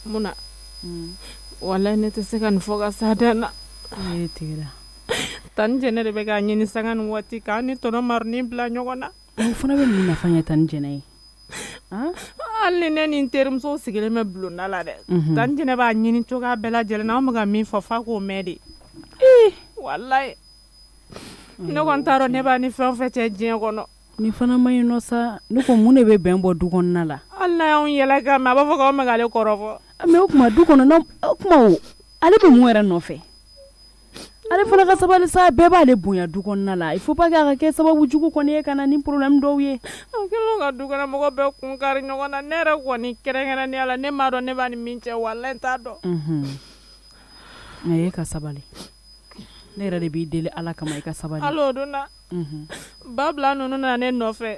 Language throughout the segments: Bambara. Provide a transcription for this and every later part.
Muna wallahi ne tɛ se ka nin fɔ ka sa da na. Tigila Tan jɛnɛ de bɛ k'a ɲini sanga ni waati k'a ni tɔnɔ Marini bila ɲɔgɔn na. o fana bɛ mun nafa ɲɛ Tan jɛnɛ ye hali ni ne ni n terimuso sigilen bɛ bulonda la dɛ Tan jɛnɛ b'a ɲini cogoya bɛɛ lajɛlen na an bɛ ka min fɔ f'a k'o mɛn de. Wallahi ne kɔni t'a dɔn ne b'a ni fɛn o fɛn cɛ diɲɛ kɔnɔ. Ni fana ma ɲi nɔ sa ne ko mun de bɛ bɛn bɔ du kɔnɔna la. Hali n'a y'anw yɛlɛ ka mɛn a b'a fɔ k'aw mɛ k'ale kɔrɔfɔ. Mais o kuma du kɔnɔ o kuma o ale bɛ mun yɛrɛ nɔfɛ. Ale fana ka sabali sa bɛɛ b'ale bonya du kɔnɔna la il faut pas que a ka kɛ sababu jugu kɔni ye ka na ni problème dɔw ye. A kɛlen ka du kɔnɔ mɔgɔ bɛɛ kun kari ɲɔgɔn na ne yɛrɛ kɔni kɛrɛnkɛrɛnnenya la ne m'a dɔn ne b'a ni min cɛ wallahi n t'a dɔn. Mais e ka sabali ne yɛrɛ de b'i deli ala kama i ka sabali. Hali o don na babila ninnu nana ne nɔfɛ.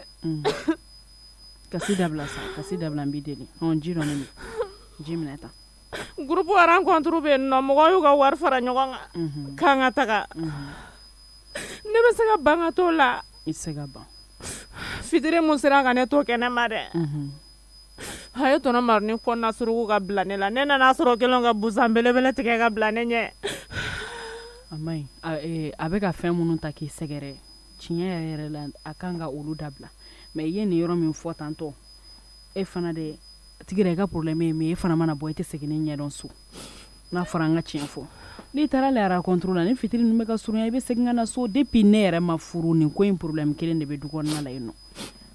Kasi dabila sa kasi dabila n b'i deli ji dɔ ne min ji minɛ tan. Groupe rencontre bɛ yen nɔ mɔgɔw y'u ka wari fara ɲɔgɔn kan k'an ka taga. Ne bɛ se ka ban ka t'o la. I tɛ se ka ban. Fitiri mun sera ka ne to kɛnɛma dɛ. A ye tɔnɔ Marini kɔnɔna suruku ka bila ne la ne nana sɔrɔ kelen ka busan belebele tigɛ ka bila ne ɲɛ. A ma ɲi a bɛ ka fɛn minnu ta k'i sɛgɛrɛ tiɲɛ yɛrɛ yɛrɛ la a kan ka olu dabila mais i ye nin yɔrɔ min fɔ tantɔ e fana de tigi i ka problème ye min e fana mana bɔ i tɛ segin ne ɲɛdɔn so n'a fɔra an ka tiɲɛ fɔ n'i taara la rencontre la ni fitiri ninnu bɛ ka surunya i bɛ segin ka na so depuis ne yɛrɛ ma furu nin ko in problème kelen de bɛ du kɔnɔna la yen nɔ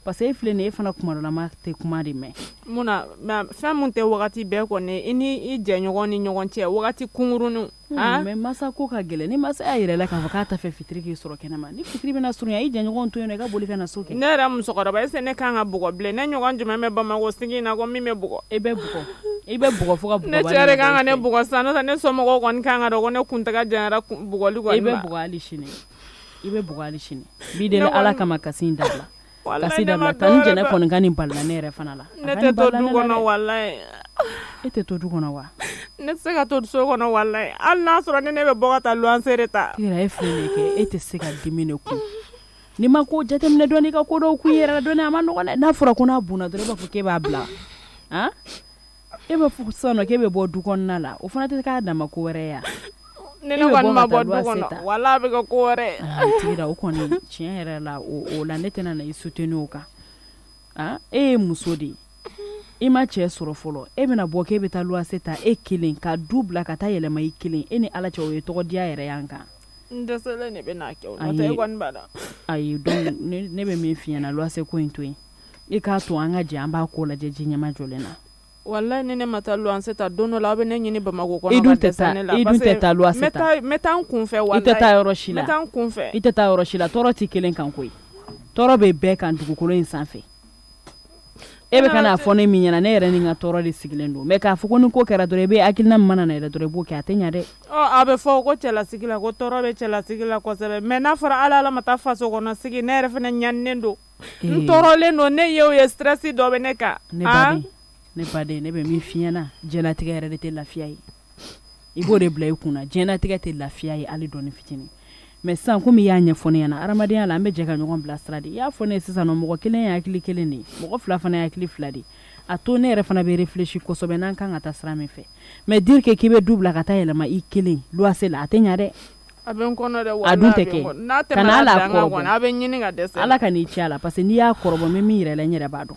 parce que e filɛ nin ye e fana kuma dɔ la ma tɛ kuma de mɛn. Muna fɛn mun tɛ wagati bɛɛ kɔni i ni i jɛɲɔgɔn ni ɲɔgɔn cɛ wagati kunkurunin. Mais masa ko ka gɛlɛn ni masa y'a yɛrɛ la k'a fɔ k'a ta fɛ fitiri k'i sɔrɔ kɛnɛma ni fitiri bɛna surunya i jɛɲɔgɔn to yen nɔ i ka boli ka na so kɛ. Ne yɛrɛ musokɔrɔba est-ce que ne kan ka bugɔ bilen ne ɲɔgɔn jumɛn bɛ Bamakɔ sigi in na ko min bɛ bugɔ. I bɛ bugɔ fo ka bugɔ. Ne cɛ de kan ka ne bugɔ sisan n'o tɛ ne somɔgɔw kɔni kan ka dɔn ko ne kuntɛgɛ janyara bugɔli kɔni ma. I bɛ bugɔ hali sini b'i deli ala kama kasi in dabila. Kasi dabila Tan jɛnɛ kɔni ka nin balila ne yɛrɛ fana la. Ne tɛ to du kɔnɔ wallahi. E tɛ to du kɔnɔ wa. Ne tɛ se ka to so kɔnɔ wallahi hali n'a sɔrɔ ne bɛ bɔ ka taa luwanse de ta. Tira e filɛ nin kɛ e tɛ se ka dimi de kun ni ma ko jateminɛ dɔɔni ka ko dɔw kun yɛrɛ la dɔɔni a ma nɔgɔn dɛ n'a fɔra ko n'a bunna dɔrɔn e b'a fɔ k'e b'a bila e b'a fɔ sisan nɔ k'e bɛ bɔ du kɔnɔna la o fana tɛ k'a dama ko wɛrɛ ya. Ne kɔni ma bɔ du kɔnɔ wallahi a bɛ kɛ ko wɛrɛ. Tira o kɔni tiɲɛ yɛrɛ la o la ne tɛna na i soutenir o kan e ye muso de ye i ma cɛ sɔrɔ fɔlɔ e bɛna bɔ k'e bɛ taa luwanse ta e kelen ka du bila ka taa yɛlɛma i kelen e ni ala cɛ o ye tɔgɔ diya yɛrɛ y'an kan. N dɛsɛlen de bɛ n'a kɛ o n'o tɛ e kɔni b'a dɔn. Ayi donc ne bɛ min f'i ɲɛna luwanse ko in to yen i k'a to an ka jɛ an b'a ko lajɛ ji ɲɛma jɔlen na. Wallahi ni ne ma taa luwanse ta don dɔ la aw bɛ ne ɲini Bamakɔ kɔnɔ ka dɛsɛ ne la. I dun tɛ taa luwanse ta. n bɛ taa n kun fɛ wallahi. I tɛ taa yɔrɔ si la. n bɛ taa n kun fɛ. I tɛ taa yɔrɔ si la tɔɔrɔ tɛ kelen kan koyi tɔɔrɔ bɛ bɛɛ kan dugukolo in sanfɛ. E bɛ ka n'a fɔ ne min ɲɛna ne yɛrɛ ni n ka tɔɔrɔ de sigilen don mais k'a fɔ ko ni ko kɛra dɔrɔn i bɛ hakilina min mana na yɛrɛ dɔrɔn i b'o kɛ a tɛ ɲɛ dɛ. A bɛ fɔ ko cɛlasigi la ko tɔɔrɔ bɛ cɛlasigi la kosɛbɛ mais n'a fɔra ala ma taa faso kɔnɔ sigi ne yɛrɛ fana ɲaninen don n tɔɔrɔlen don ne ye o ye stress dɔ bɛ ne kan. Ne baden ne bɛ min f'i ɲɛna diɲɛlatigɛ yɛrɛ de tɛ lafiya ye i b'o de bila i kunna diɲɛlatigɛ tɛ lafiya ye hali dɔɔni fitinin mais sisan komi i y'a ɲɛfɔ ne ɲɛna adamadenya la an bɛ jɛ ka ɲɔgɔn bila sira de i y'a fɔ ne ye sisan nɔ mɔgɔ kelen ye hakili kelen de ye mɔgɔ fila fana ye hakili fila de ye a to ne yɛrɛ fana bɛ réfléchir kosɛbɛ n'an kan ka taa sira min fɛ mais dire que k'i bɛ du bila ka taa yɛlɛma i kelen luwanse la a tɛ ɲɛ dɛ. A bɛ n kɔnɔ dɛ a dun tɛ kɛ kana ala kɔrɔbɔ a bɛ ɲini ka dɛsɛ ala ka n'i ci a la parce que n'i y'a kɔrɔbɔ n bɛ min yɛrɛ la n yɛrɛ b'a dɔn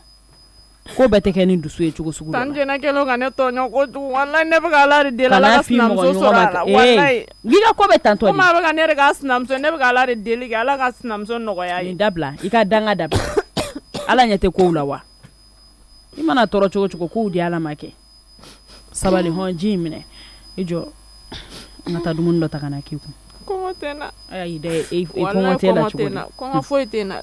ko bɛɛ tɛ kɛ ni dusu ye cogo sugu dɔ la. Tan jɛnɛ kelen ka ne tɔɲɔ kojugu wallahi ne bɛ ka ala de deli ala ka sinamuso sɔrɔ a la wallahi. N'i ka ko bɛ tantɔ de. Komi a bɛ ka ne yɛrɛ ka sinamuso ne bɛ ka ala de deli kɛ ala ka sinamuso nɔgɔya ye. Nin dabila i ka danga dabila ala ɲɛ tɛ kow la wa i mana tɔɔrɔ cogo cogo kow di ala ma kɛ sabali ji in minɛ i jɔ n ka taa dumuni dɔ ta ka na k'i kun. Kɔngɔ tɛ n na. Ayi dɛ i kɔngɔ tɛ la cogo di. Kɔngɔ foyi tɛ n na.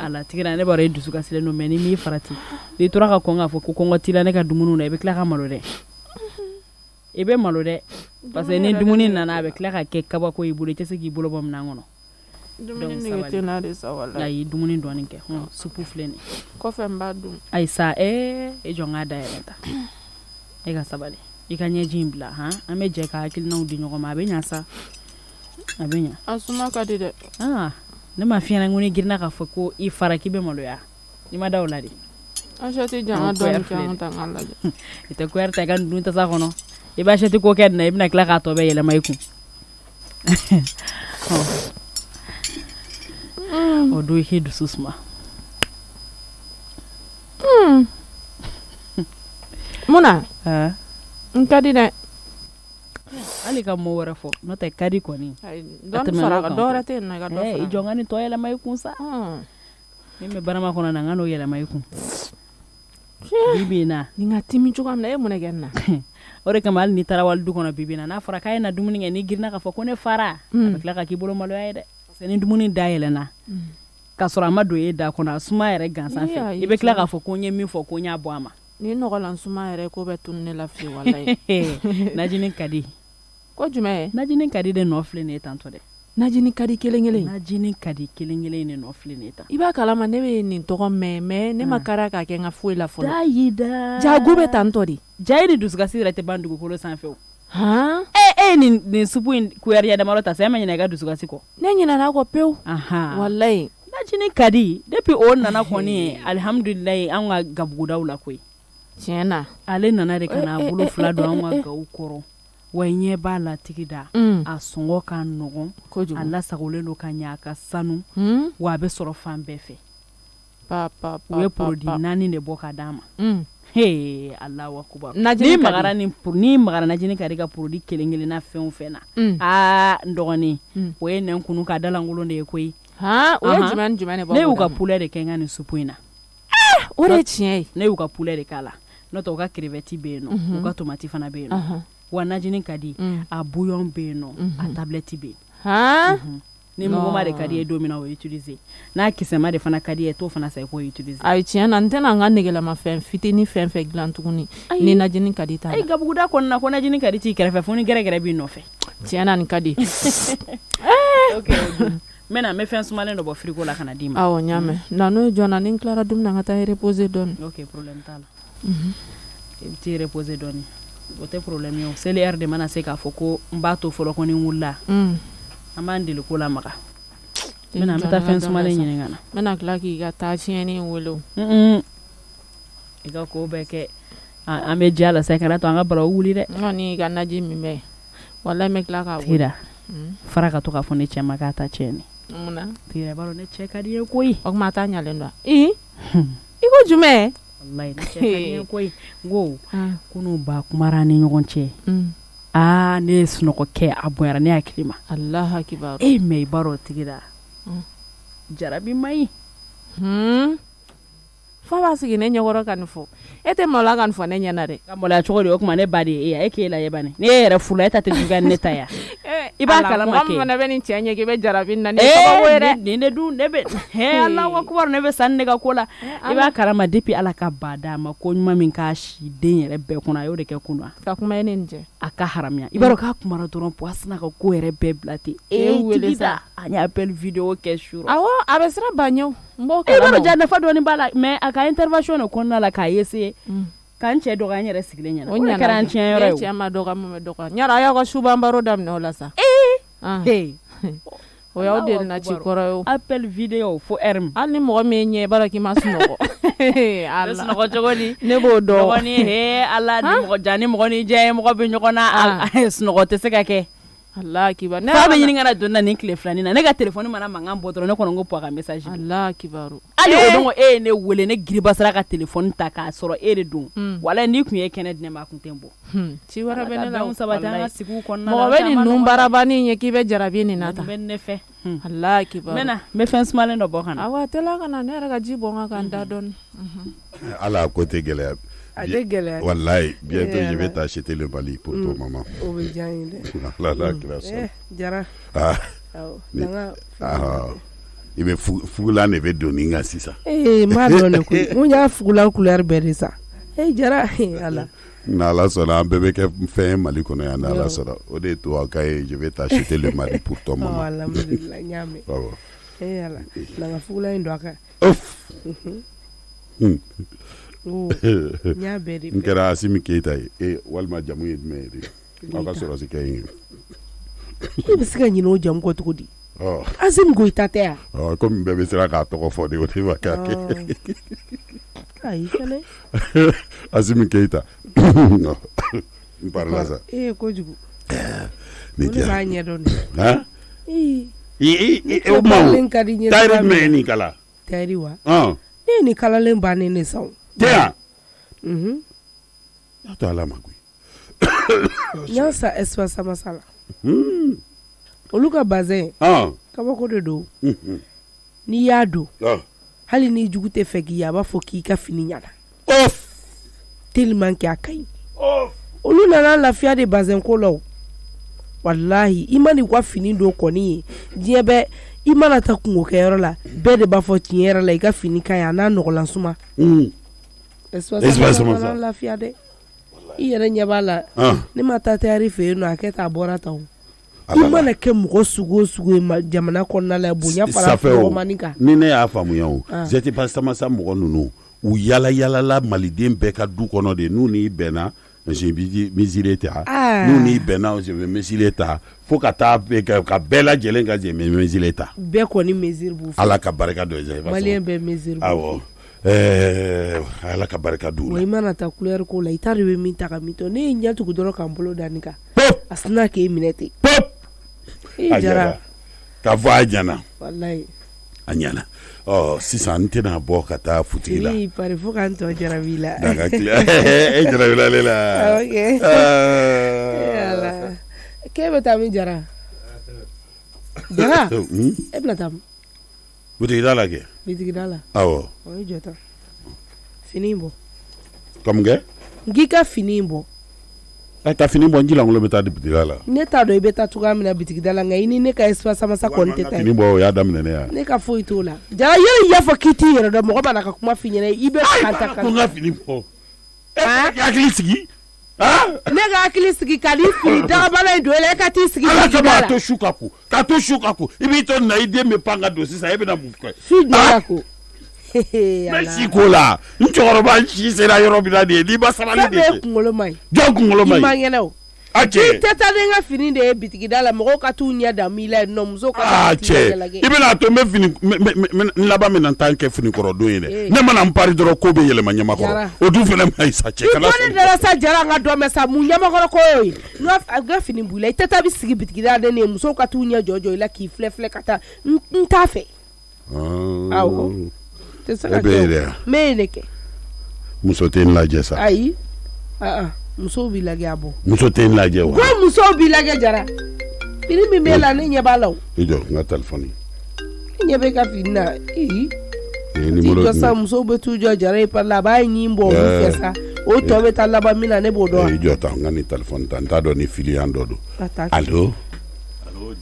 Ala tigira ne b'a dɔn e dusu kasilen don mais ni m'i farati n'i tora ka kɔn k'a fɔ ko kɔngɔ t'i la ne ka dumuni na i bɛ tila ka malo dɛ i bɛ malo dɛ parce que ni dumuni nana a bɛ tila ka kɛ kabako y'i bolo i tɛ se k'i bolo bɔ minɛn kɔnɔ. Dumuni nege tɛ n na de sa wallahi. Ayi dumuni dɔɔni kɛ supu filɛ nin. Kɔfɛ n b'a dun. Ayi sa e jɔ n k'a dayɛlɛ ta e ka sabali i ka ɲɛji in bila an bɛ jɛ ka hakilinaw di ɲɔgɔn ma a bɛ ɲa sa. A bɛ ɲa. A suma ka di dɛ. Ne ma f'i ɲɛna ko ni girinna k'a fɔ ko i fara k'i bɛ maloya i ma da o la de. achète janga dɔɔni kɛ an ta k'a lajɛ i tɛ ko yɛrɛ ta i ka dun tasa kɔnɔ i b'a achète ko kɛ nin na i bɛna tila k'a tɔ bɛɛ yɛlɛma i kun o don i k'i dusu suma munna n ka di dɛ hali ka mɔgɔ wɛrɛ fɔ n'o tɛ ka di kɔni dɔɔni fara kan dɔwɛrɛ tɛ yen nɔ i ka dɔ fara i jɔ n ka nin tɔ yɛlɛma i kun sa min bɛ barama kɔnɔ na n ka n'o yɛlɛma i kun bibi in na nin ka timi cogoya min na e mun ne kɛ nin na o de kama hali n'i taara wali du kɔnɔ bibi in na n'a fɔra k'a ye na dumuni kɛ n'i girinna k'a fɔ ko ne fara a bɛ tila ka k'i bolo maloya ye dɛ parce que ni dumuni da yɛlɛnna k'a sɔrɔ a ma don e da kɔnɔ a suma yɛrɛ gansan fɛ i bɛ tila k'a fɔ ko n ye min fɔ ko n y'a bɔ a ma ni nɔgɔlan suma yɛrɛ ko bɛ tunu ne la fiye walayi najini ka di ko jumɛn ye najini ka di de nɔ filɛ nin ye tantɔ dɛ najini ka di kelen kelen najini ka di kelen kelen de nɔ filɛ nin ye tan i b'a kalama ne bɛ nin tɔgɔ mɛn mais ne ma kara k'a kɛ n ka foyi la fɔlɔ dayida jago bɛ tantɔ de jayi ni dusukasi yɛrɛ tɛ ban dugukolo sanfɛ o han e nin supu in kuyari yɛlɛma ta sa e ma ɲinɛ i ka dusukasi kɔ ne ɲinɛna kɔ pewu walayi najini ka di depuis o nana kɔni alihamudulilayi an ka gabugudaw la koyi tiɲɛ na ale nana de ka na bolo fila don an ka gaw kɔrɔ wa ɲɛ b'a la tigi da a sɔngɔ ka nɔgɔn a lasagolen don ka ɲɛ a ka sanu wa a bɛ sɔrɔ fan bɛɛ fɛ u ye produit 4 de bɔ ka d'a ma Allahu akubar ni magara najini ka di ka produit kelen kelen na fɛn o fɛn na n dɔgɔnin o ye nɛn kunu ka dalankolon de ye koyi o ye jumɛn jumɛn de bɔ ne y'u ka poulet de kɛ n ka nin supu in na o de ye tiɲɛ ye ne y'u ka poulet de k'a la n'o tɛ u ka crevette bɛ yen nɔ u ka tomati fana bɛ yen nɔ wa najini ka di a bouillon bɛ yen nɔ a tablette bɛ yen ni muguma de ka di ye don min na o utiliser n'a kisɛma de fana ka di ye t'o fana sa i k'o utiliser ayi tiɲɛ na n tɛna n ka negelama fɛn fitinin fɛn fɛn dilan tuguni ni najini ka di t'a la ayi gabuguda kɔnɔna ko najini ka di t'i kɛrɛfɛ fo ni gɛrɛgɛrɛ b'i nɔfɛ tiɲɛ na nin ka di n bɛ fɛn sumalen dɔ bɔ frigo la ka na d'i ma awɔ n y'a mɛn na n'o ye jɔn na ni n tilara dumuni na n ka taa reposer dɔɔni ok problème t'a la i bɛ t'i reposer dɔɔni o tɛ problème ye o seli heure de mana se k'a fɔ ko n b'a to fɔlɔ ko ni n wulila an b'an deli ko la maga n bɛ taa fɛn sumalen ɲini ka na n bɛna tila k'i ka taa tiɲɛni wele o i ka ko bɛɛ kɛ an bɛ diya la sa kana to an ka baraw wuli dɛ n kɔni ka naji min bɛ walahi n bɛ tila k'a wuli fara ka to k'a fɔ ne cɛ ma k'a ta tiɲɛni munna tira b'a dɔn ne cɛ ka di ye koyi o kuma a t'a ɲalen dɔn i ko jumɛn wallahi ne cɛ ka di ye koyi n ko ko n'u ba kumara ni ɲɔgɔn cɛ ne ye sunɔgɔ kɛ a bonyara ne hakili ma Allahu akibar mais i b'a dɔn tigi da jarabi ma ɲi fa b'a sigi ne ɲɛkɔrɔ ka nin fɔ e tɛ maloya ka nin fɔ ne ɲɛna dɛ ka maloya cogo di o kuma ne ba de ye e k'e lajɛ bani ni e yɛrɛ furula e ta tɛ juguya ni ne ta ya i b'a kalama kɛ mɔgɔ min bɛ nin cɛ ɲɛ k'i bɛ jarabi na ne sababu ye dɛ nin de dun ne bɛ Allahu akubar ne bɛ sanni ne ka ko la i b'a kalama depuis Ala ka ba d'a ma ko ɲuman min k'a si den yɛrɛ bɛɛ kɔnɔ a y'o de kɛ kunna ka kuma ye ne nin cɛ a ka haramuya i b'a dɔn k'a kumara dɔrɔn po a sina ka ko yɛrɛ bɛɛ bila ten tigi da a y'a appel vidéo kɛ sura awɔ a bɛ sira ba ɲɛw n b'o kalama i b'a dɔn ja nafa dɔɔni b'a la mais a ka intervention de kɔnɔna la k'a essayer k'an cɛ dɔgɔya n yɛrɛ sigilen ɲɛna o de kɛra an tiɲɛ yɔrɔ ye cɛ ma dɔgɔya mun bɛ dɔgɔya n yɛrɛ a y'aw ka suban baro daminɛ o la sa o y'aw deli na ci kɔrɔ ye o appel vidéo fo heure min hali ni mɔgɔ min ɲɛ b'a dɔn k'i ma sunɔgɔ bɛ sunɔgɔ cogo di ne b'o dɔn dɔgɔni Ala ni mɔgɔ jan ni mɔgɔ ni jɛ mɔgɔ bɛ ɲɔgɔn na sunɔgɔ tɛ se ka kɛ Allahu akibar fa bɛ ɲini kana don na nin tile filanin na ne ka téléphone mana mankan bɔ dɔrɔn ne kɔni ko po a ka message Allahu akibar hali o don e ye ne wele ne giribasira ka téléphone ta k'a sɔrɔ e de don walahi n'i kun ye kɛnɛ di ne ma a kun tɛ n bɔ ci wɛrɛ bɛ ne la sabati an ka sigiw kɔnɔna mɔgɔ bɛ nin nun barabani ye k'i bɛ jarabi nin na ta bɛ ne fɛ Allahu akibar n bɛ fɛn sumalen dɔ bɔ ka na awɔ a tɛla ka na ne yɛrɛ ka ji bɔ n kan k'an da dɔɔni Ala ko tɛ gɛlɛya wallahi bientôt je vais t'acheter le Mali pour ton maman o bɛ diya n ye dɛ la grâce jara i bɛ fugulan de bɛ don nin kan sisan n b'a dɔn de koyi mun y'a fugulan couleur bɛɛ de sa jara Ala n'Ala sɔnna an bɛɛ bɛ kɛ fɛn ye Mali kɔnɔ yan n'Ala sɔnna o de ye tubabu kan ye je vais t'acheter le Mali pour ton maman alhamdulillah n y'a mɛn Ala na n ka fugulan in don a kan n y'a bɛɛ de n kɛra Asimi Keyita ye walima jamu ye jumɛn ye de aw ka sɔrɔsi kɛ in i bɛ se ka ɲinɛ o jamu kɔ cogo di Asimi Goyita tɛ yan komi bɛɛ bɛ siran k'a tɔgɔ fɔ de o de b'a kɛ ayi fɛnɛ Asimi Keita non n parla ça kojugu ni ne b'a ɲɛdɔn de hein o ma ka di ɲɛ tayri me ni kala tayri wa ah ne ni kalalen bannen ne saw tiens ya to ala ma y'a sa espace masala olu ka bazin kabako de do ni y'a do hali ni jugu tɛ fɛ k'i a b'a fɔ k'i ka fini ɲana tellement que a kaɲi olu nana lafiya de bazin ko la wallahi i ma ni ka fini do kɔni ye diɲɛ bɛ i mana ta kungo kɛyɔrɔ la bɛɛ de b'a fɔ tiɲɛ yɛrɛ la i ka fini ka ɲi a n'a nɔgɔlan suma espace masala lafiya dɛ i yɛrɛ ɲɛ b'a la ne ma taa tayari fɛ yen nɔ a kɛ ta a bɔra ta o i mana kɛ mɔgɔ sugu o sugu ye jamana kɔnɔna la bonya fara mɔgɔmani kan ni ne y'a faamuya o zɛti pastamasa mɔgɔ ninnu u yala yalala maliden bɛɛ ka du kɔnɔ de n'u n'i bɛnna je vais mesurer ta n'u n'i bɛnna je vais mesurer ta fo ka taa ka bɛɛ lajɛlen ka je vais mesurer ta bɛɛ kɔni mesure b'u fɛ ala ka barika dɔ ye maliyɛn bɛɛ mesure b'u fɛ ala ka barika d'u la i mana taa couleur ko la i t'a dɔn i bɛ min ta ka min to ne ye ɲɛ tugu dɔrɔn k'an bolo da nin kan a sinna k'e minɛ ten a jara k'a fɔ a ɲɛna wallahi a ɲɛna sisan n tɛna bɔ ka taa futigi la i pari fo k'an tɔ jarabi la e jarabila ale la ok k'e bɛ taa min jara jara e bɛna taa min butigida la kɛ butigida la awɔ o ye jɔ tan fini in bɔ comme kɛ n k'i ka fini in bɔ ka fini bɔ n jilankolon bɛ taa di butigida la ne t'a dɔn i bɛ taa cogoya min na butigida la nka i ni ne ka espace masa kɔni tɛ taa fini bɔ o y'a daminɛ ne ya ne ka foyi t'o la jara yɛrɛ y'a fɔ k'i t'i yɛrɛ dɔn mɔgɔ mana ka kuma f'i ɲɛna i bɛ kanta kan ko n ka fini bɔ e hakili sigi ne ka hakili sigi ka di fini dagabala in don e la e ka t'i sigi ala butigida la ka to su ka ko ka to su ka ko i b'i to na i den bɛ pan ka don sisan e bɛna mun kɛ su jɔra ko mɛ si ko la n cɛkɔrɔba si sera yɔrɔ min na de ye n'i ma sabali de kɛ kunkolo ma ɲi jɔn kunkolo ma i ma ɲi ŋɛnɛ o a i cɛ tɛ taa ni n ka fini de ye butigida la mɔgɔw ka t'u ɲɛ da mi la yen nɔ muso ka a cɛ i bɛna to n bɛ fini n laban min na n ta kɛ fini kɔrɔ don ye dɛ ne mana n pari dɔrɔn ko bɛ yɛlɛma ɲamakɔrɔ o dun fana ma ɲi sa cɛ kana i dara sa jara an ka dɔn mɛ sa mun ɲamakɔrɔ ko y'o ye n'u ka fini b'u la i tɛ taa bi sigi butigida la ne ye musow ka t'u ɲɛ jɔ i la k'i filɛ filɛ ka taa n t'a fɛ awɔ tɛ se ka kɛ o mɛ ye ne kɛ muso tɛ n lajɛ sa ayi musow b'i lajɛ a bɔ muso tɛ n lajɛ wa ko musow b'i lajɛ jara fini min b'e la ne ɲɛ b'a la o i jɔ n ka telefɔni i ɲɛ bɛ ka fini na i jɔ sa musow bɛ t'u jɔ jara i pari la a b'a ɲi bɔ olu fɛ sa o tɔ bɛ taa laban min na ne b'o dɔn i jɔ ta n ka ni telefɔni ta n t'a dɔn ni filiyan dɔ don allo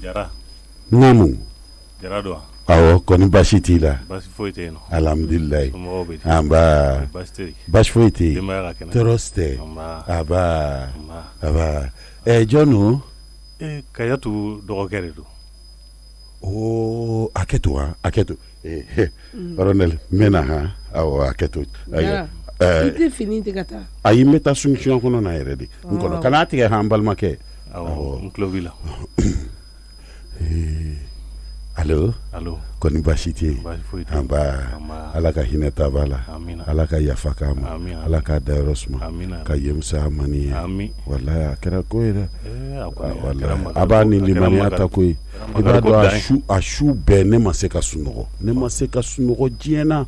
jara namu jara don awɔ kɔni baasi t'i la baasi foyi tɛ yen nɔ alhamdulilayi somɔgɔw bɛ di anba baasi foyi tɛ yen denbaya ka kɛnɛ tɔɔrɔ tɛ aba jɔn don kayatu dɔgɔkɛ de don hakɛto wa hakɛto colonel n bɛ na han awɔ hakɛto i tɛ fini tigɛ ka taa ayi n bɛ taa sunsunya kɔnɔ na yɛrɛ de n kɔnɔ kana tigɛ han balimakɛ awɔ n tulo b'i la allo kɔni baasi tɛ yen an ba ala ka hinɛ ta b'a la ala ka yafa k'a ma ala k'a dayɔrɔ suma ka yemisa mani ye walayi a kɛra ko ye dɛ a b'a ni limaniya ta ko ye i b'a dɔn a su bɛɛ ne ma se ka sunɔgɔ diɲɛ na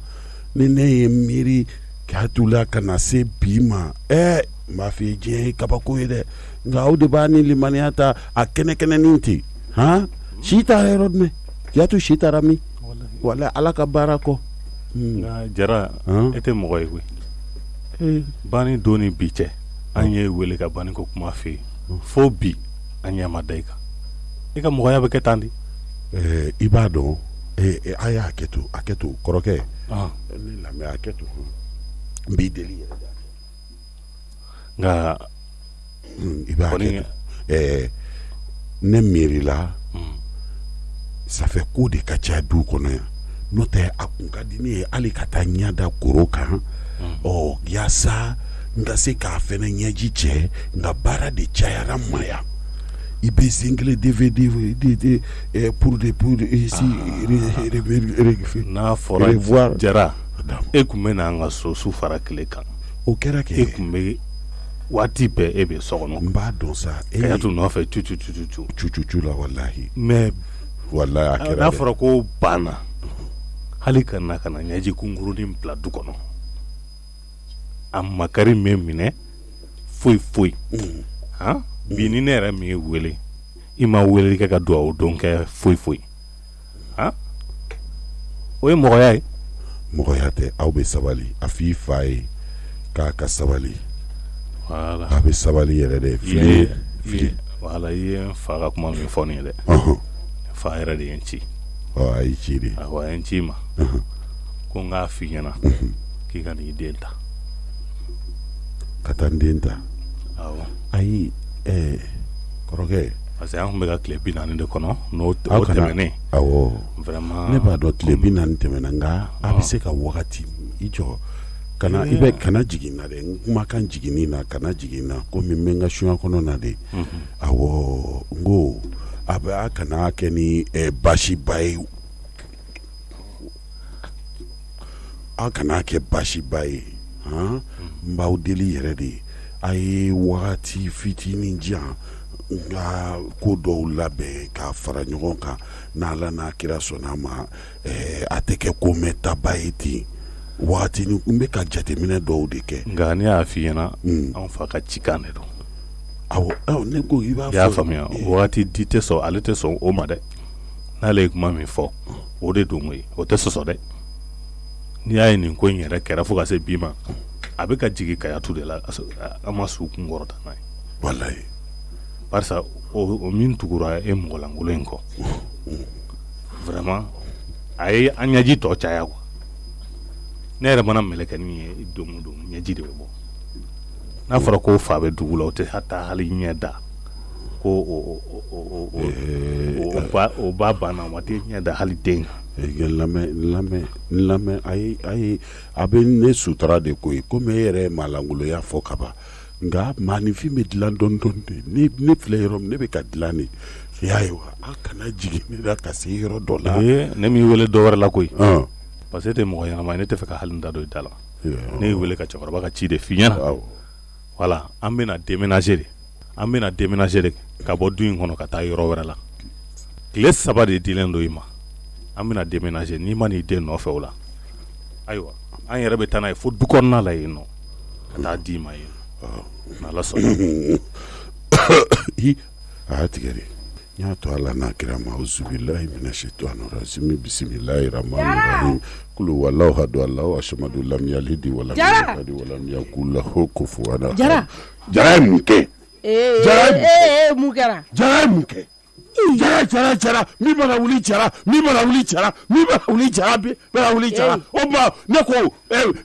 ni ne ye miiri k'a t'u la ka na se bi ma n b'a f'i ye diɲɛ ye kabako ye dɛ nka aw de b'a ni limaniya ta a kɛnɛ-kɛnɛnin ten han si taara yɔrɔ jumɛn yatu si taara min wala ala ka baara kɔ nka jara e tɛ mɔgɔ ye koyi bani don ni bi cɛ an ye wele ka bani ko kuma fɛ yen fo bi an ɲɛ ma da i kan i ka mɔgɔya bɛ kɛ tan di i b'a dɔn a y'a hakɛto kɔrɔkɛ ne lamɛn hakɛto n b'i deli yɛrɛ nka i b'a hakɛto ne miirila ça fait ko de ka ca du kɔnɔ yan n'o tɛ a kun ka di ne ye hali ka taa ɲɛ da goro kan yaasa n ka se k'a fɛnɛ ɲɛji cɛ nka baara de cayara n ma yan i bɛ single DVD pour ici n'a fɔra jara e kun bɛ n'an ka so su fara tile kan o kɛra kɛ e kun bɛ waati bɛɛ e bɛ so kɔnɔ n b'a dɔn sa Kayatu nɔfɛ cu la wallahi mais wallahi a kɛra n'a fɔra ko banna hali ka na ɲɛji kunkurunin bila du kɔnɔ a makari min minɛ foyi bi ni ne yɛrɛ min ye wele i ma wele kɛ ka dugawu don kɛ foyi o ye mɔgɔya ye mɔgɔya tɛ aw bɛ sabali a f'i fa ye k'a ka sabali voilà a bɛ sabali yɛrɛ de fili voilà i ye n fa ka kuma min fɔ nin ye dɛ fa yɛrɛ de ye n ci a y'i ci de awɔ a ye n ci ma ko n k'a f'i ɲɛna k'i ka n'i den ta ka taa n den ta awɔ ayi kɔrɔkɛ parce que an kun bɛ ka tile 40 de kɔnɔ n'o tɛmɛnen awɔ vraiment ne b'a dɔn tile 40 tɛmɛna nka a bɛ se ka wagati i jɔ kana i bɛ kana jigin na dɛ n kumakan jiginni na kana jigin na komi n bɛ n ka suɲɛ kɔnɔ na de awɔ n ko a kana kɛ ni baasiba ye a kana kɛ baasiba ye n b'aw deli yɛrɛ de a ye wagati fitinin jan nka ko dɔw labɛn k'a fara ɲɔgɔn kan n'Ala n'a kira sɔnna ma a tɛ kɛ ko mɛn taba ye ten wagati ni n bɛ ka jateminɛ dɔw de kɛ nka ne y'a f'i ɲɛna an fa ka cikan de don awɔ ne ko i b'a fɔ i y'a faamuya wagati di tɛ sɔn ale tɛ sɔn o ma dɛ n'ale ye kuma min fɔ o de don koyi o tɛ sɔsɔ dɛ n'i y'a ye nin ko in yɛrɛ kɛra fo ka se bi ma a bɛ ka jigin Kayatu de la an ma su kun kɔrɔta n'a ye wallahi barisa o min tugura e mɔgɔlankolon in kɔ vraiment a ye an ɲɛji tɔ caya quoi ne yɛrɛ mana mɛlɛkɛnin ye don o don ɲɛji de bɛ bɔ n'a fɔra ko fa bɛ dugu la o tɛ taa hali ɲɛ da ko o ba banna o ma tɛ ɲɛ da hali den kan lamɛn a bɛ ne sutura de koyi komi e yɛrɛ ye maalankoloya fɔ ka ban nka maanifin bɛ dilan dɔɔni de ne filɛ yɔrɔ min ne bɛ ka dilan de i y'a ye wa a kana jigin ne la ka se yɔrɔ dɔ la ne m'i wele dɔ wɛrɛ la koyi parce que e tɛ mɔgɔ ɲɛnama ye ne tɛ fɛ ka hali n da don i da la ne y'i wele ka cɛkɔrɔba ka ci de f'i ɲɛna voilà an bɛna déménager de ka bɔ du in kɔnɔ ka taa yɔrɔ wɛrɛ la tile 3 de dilen don i ma an bɛna déménager n'i ma n'i den nɔfɛ o la ayiwa an yɛrɛ bɛ taa n'a ye fo du kɔnɔna la yen nɔ ka taa d'i ma yen n'Ala sɔnna a y'a tigɛ de n y'a to Ala n'a kira ma auzubillahi minash shaitani rajim bisimilahi rahmani rahim kulu wallahu hadu Allahu ashamadu lam yalid wa lam yulad wa lam yakul lahu kufuwan ahad Jara mun kɛ mun kɛra Jara mun kɛ Jara min mana wuli Jara o ma ne ko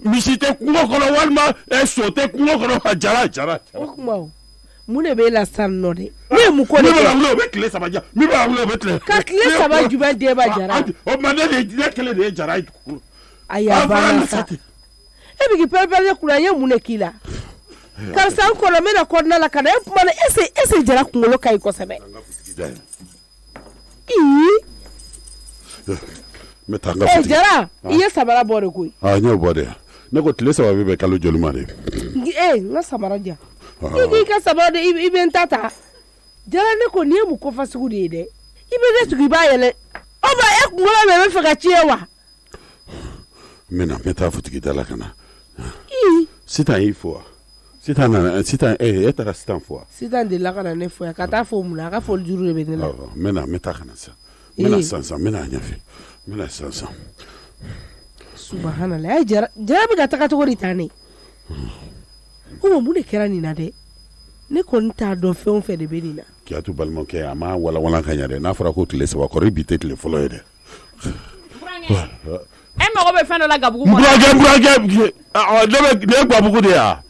misi tɛ kungo kɔnɔ walima so tɛ kungo kɔnɔ Jara o kuma mun de b'e la sisan nɔ dɛ ne ye mun ko de kɛ min b'a wuli o bɛ tile 3 jan min b'a wuli o bɛ tile ka tile 3 jumɛn d'e ma Jara o ma ne kelen de ye Jara ye ayi a banna sa e bɛ k'i pɛrɛn-pɛrɛn kunna n ye mun de k'i la karisa n kɔnɔ n bɛna kɔnɔna la ka na e kuma na ese Jara kunkolo ka ɲi kosɛbɛ Jara i ye sabara bɔ de koyi n y'o bɔ de ne ko tile 3 bɛ kalo joli ma de n ka sabara diya i k'i ka sabara de i bɛ n ta Jara ne ko nin ye mun kofa sugu de ye dɛ i bɛ ne tugu i b'a yɛlɛ o ma e kunkolo bɛ fɛ ka tiɲɛ wa n bɛ taa futigida la ka na sitan y'i fo wa sitan e taara sitan fo wa sitan delila ka na ne fo yan ka taa fo mun na a ka foli juru de bɛ ne la n bɛ taa ka na sisan n bɛna sisan n bɛna ɲɛfɛ n bɛna sisan subhanallah Jara bɛ ka taga cogo di tan ne o ma mun de kɛra nin na dɛ ne kɔni t'a dɔn fɛn o fɛn de bɛ nin na Kiyatu balimakɛ a ma walawala ka ɲɛ dɛ n'a fɔra ko tile 3 kɔrɔ bi tɛ tile fɔlɔ ye dɛ e mago bɛ fɛn dɔ la gabugu kɔnɔ ne ye gabugu de ya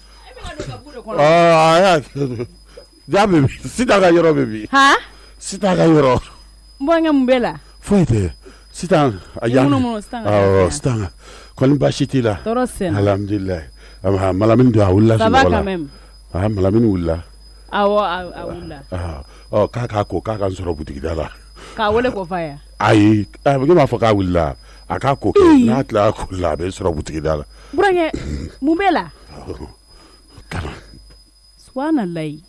jaabi sitan ka yɔrɔ bɛ bi sitan ka yɔrɔ n bɔnkɛ mun b'e la foyi tɛ sitan a y'a sitan kɔni baasi t'i la tɔɔrɔ sɛnɛ alhamdulilayi Malamini don a wulila sunɔgɔ la Malamini wulila awɔ a wulila k'a ko k'a ka n sɔrɔ butigida la k'a wele k'o f'a ye ayi ne m'a fɔ k'a wulila a k'a ko kɛ n'a tilala ko la a bɛ sɔrɔ butigi da la. burankɛ mun b'e la. kana. subahanallahi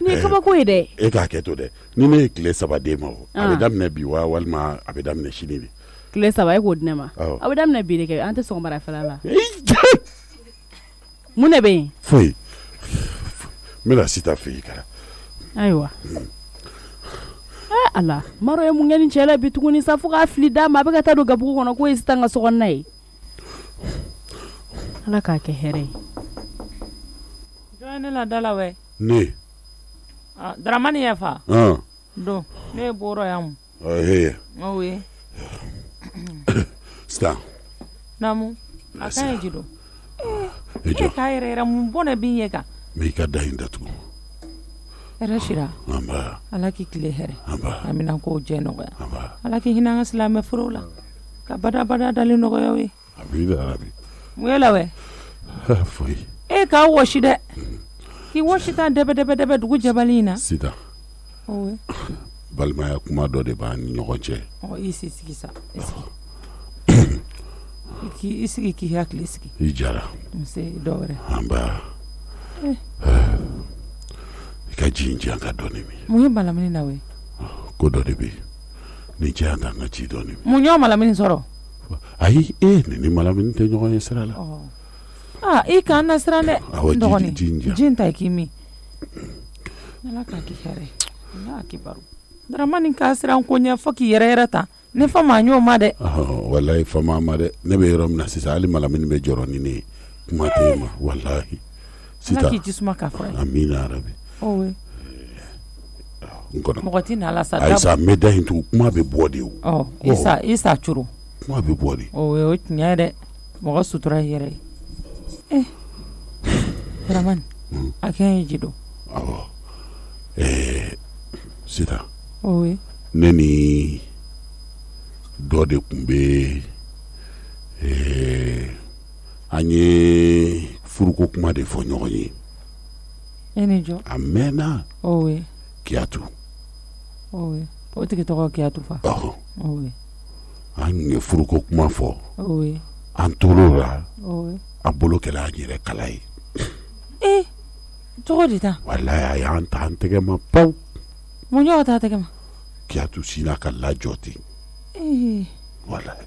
nin ye kabako ye dɛ. e k'a kɛ to dɛ ni ne ye tile 3 d'e ma o a bɛ daminɛ bi wa walima a bɛ daminɛ sini de. tile 3 e k'o di ne ma. a bɛ daminɛ bi de kɛ an tɛ sɔgɔmadafɛla la. mun de bɛ yen. foyi n bɛna Sita fɛ yen kɛra. ayiwa. ala maro ye mun kɛ ni cɛ la bi tuguni sa fo k'a fili d'a ma a bɛ ka taa don gabugu kɔnɔ k'o ye Sita ka sokɔnɔna ye. ala k'a kɛ hɛrɛ ye. jɔn ne la da la wɛ. ne. Dramani ye fa. don ne bɔra yan. heye. oui. Sita. namu a kan ye jido. e k'a yɛrɛ mun bɔnɛ b'i ye kan. mais i ka da in datugu. hɛrɛ sira. anba. ala k'i tile hɛrɛ. anba. amina k'o jɛ nɔgɔya. anba. ala k'i hinɛ an ka silamɛ furu la. ka bada dali nɔgɔya ye. amina arabi. mun ye la wɛ. foyi. e k'a wɔsi dɛ. k'i wɔsi ta dɛbɛ dugu jɛbali in na. Sita. oui. balimaya kuma dɔ de b'an ni ɲɔgɔn cɛ. i sigi sa i sigi k'i hakili sigi. i jara. nse dɔ wɛrɛ. anba. i ka ji in diyan ka dɔɔni min. mun ye malamini na wɛ. ko dɔ de bɛ yen ni diyan ka n ka ji dɔɔni min. mun y'o malamini sɔrɔ. ayi ne ni malamini tɛ ɲɔgɔn ye sira la. i k'an na siran dɛ. awɔ ji in diyan. ji in ta k'i min. ala k'a k'i hɛrɛ n'a kibaru. Dramani k'a siran ko ɲɛ fo k'i yɛrɛ ta ne fa ma ɲ'o ma dɛ. walayi fa ma dɛ ne bɛ yɔrɔ min na sisan hali malamini bɛ jɔrɔ ni ne ye kuma tɛ ma walahi. Sita ala k'i jisuma k'a fɔ ye. amina arabi. oui. n kɔnɔ. mɔgɔ tɛ na ala sa. ayisa n bɛ da in tugu kuma bɛ bɔ de o. isa curu. kuma bɛ bɔ de. o ye tiɲɛ ye dɛ mɔgɔ sutura i yɛrɛ ye. Dramani a kɛ ye ji don. awɔ Sita. oui. ne ni dɔ de tun bɛ an ye furuko kuma de fɔ ɲɔgɔn ye. e ni jɔ. a mɛnna. oui. Kiyatu. oui. o tigi tɔgɔ Kiyatu fa. oui. an ye furuko kuma fɔ. oui. an tor'o la. oui. a bolo kɛra an yɛrɛ kala ye. cogo di ta. walayi a y'an ta an tɛgɛ ma pawu. mun y'o ta tɛgɛ ma. Kiyatu sinna ka lajɔ ten. walayi.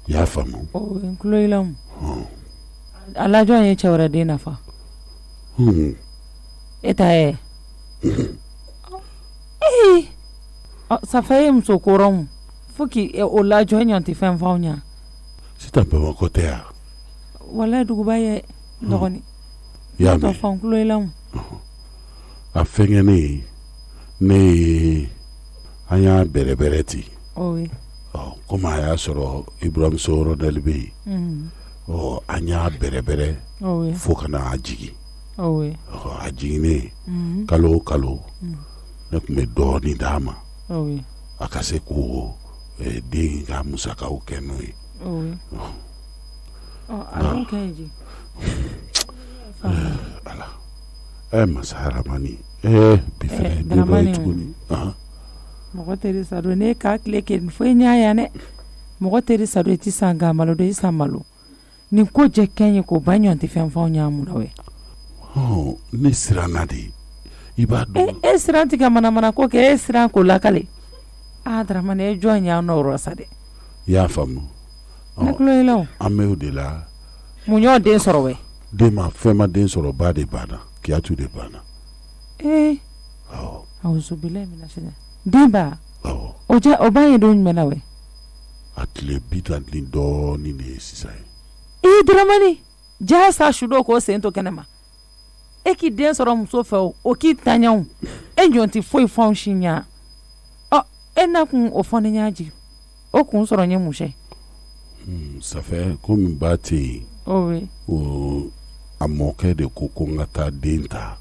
i y'a faamu. n tulo i la mun. a lajɔ ye cɛ wɛrɛ den nafa. e ta ye. safa ye muso kɔrɔ mun fo k'o lajɔ e ɲɔgɔn tɛ fɛn f'aw ɲɛ. Sitan Bamakɔ tɛ yan. walayi duguba ye dɔgɔnin. i y'a mɛn. tɔ fan tulo i la mun. a fɛnkɛ ne ye an y'a bɛrɛbɛrɛ ten. oui. komi a y'a sɔrɔ Iburamuso Ronel bɛ yen. an y'a bɛrɛbɛrɛ fo ka na a jigin. a jiginnen kalo o kalo ne tun bɛ dɔɔnin d'a ma. a ka se ko den ka musakaw kɛ n'o ye. a kɛ ye ji. ala masa haramani bi fɛnɛ den dɔ ye tuguni. mɔgɔ teri sa don ne k'a tile kɛ fo i ɲ'a yan dɛ mɔgɔ teri sa don i ti san gan malo don i san malo nin ko jɛ kɛn ye ko ba ɲɔgɔn tɛ fɛn f'aw ɲ'a mun na wɛ. ne siranna de i b'a dɔn. e siran ti ka manamana ko kɛ e siran ko lakale. Dramani e jɔn y'an nɔ sa dɛ. i y'a faamu. ne tulo i la o. an bɛ o de la. mun y'o den sɔrɔ wɛ. fɛn ma den sɔrɔ ba de banna Kiyatu de banna. awuzubilayi mina sisan. den ba. o ba ye don jumɛn na wɛ. a tile 40 dɔɔnin de ye sisan ye. Dramani jaa sa su dɔ k'o sen to kɛnɛ ma. e k'i den sɔrɔ muso fɛ o k'i taɲaw e ɲɔgɔn tɛ foyi f'anw si ɲa. e na kun o fɔ ne ɲa jigin o kun sɔrɔ n ye mun sɛ. safɛ komi ba tɛ yen. a mɔkɛ de ko n ka taa den ta.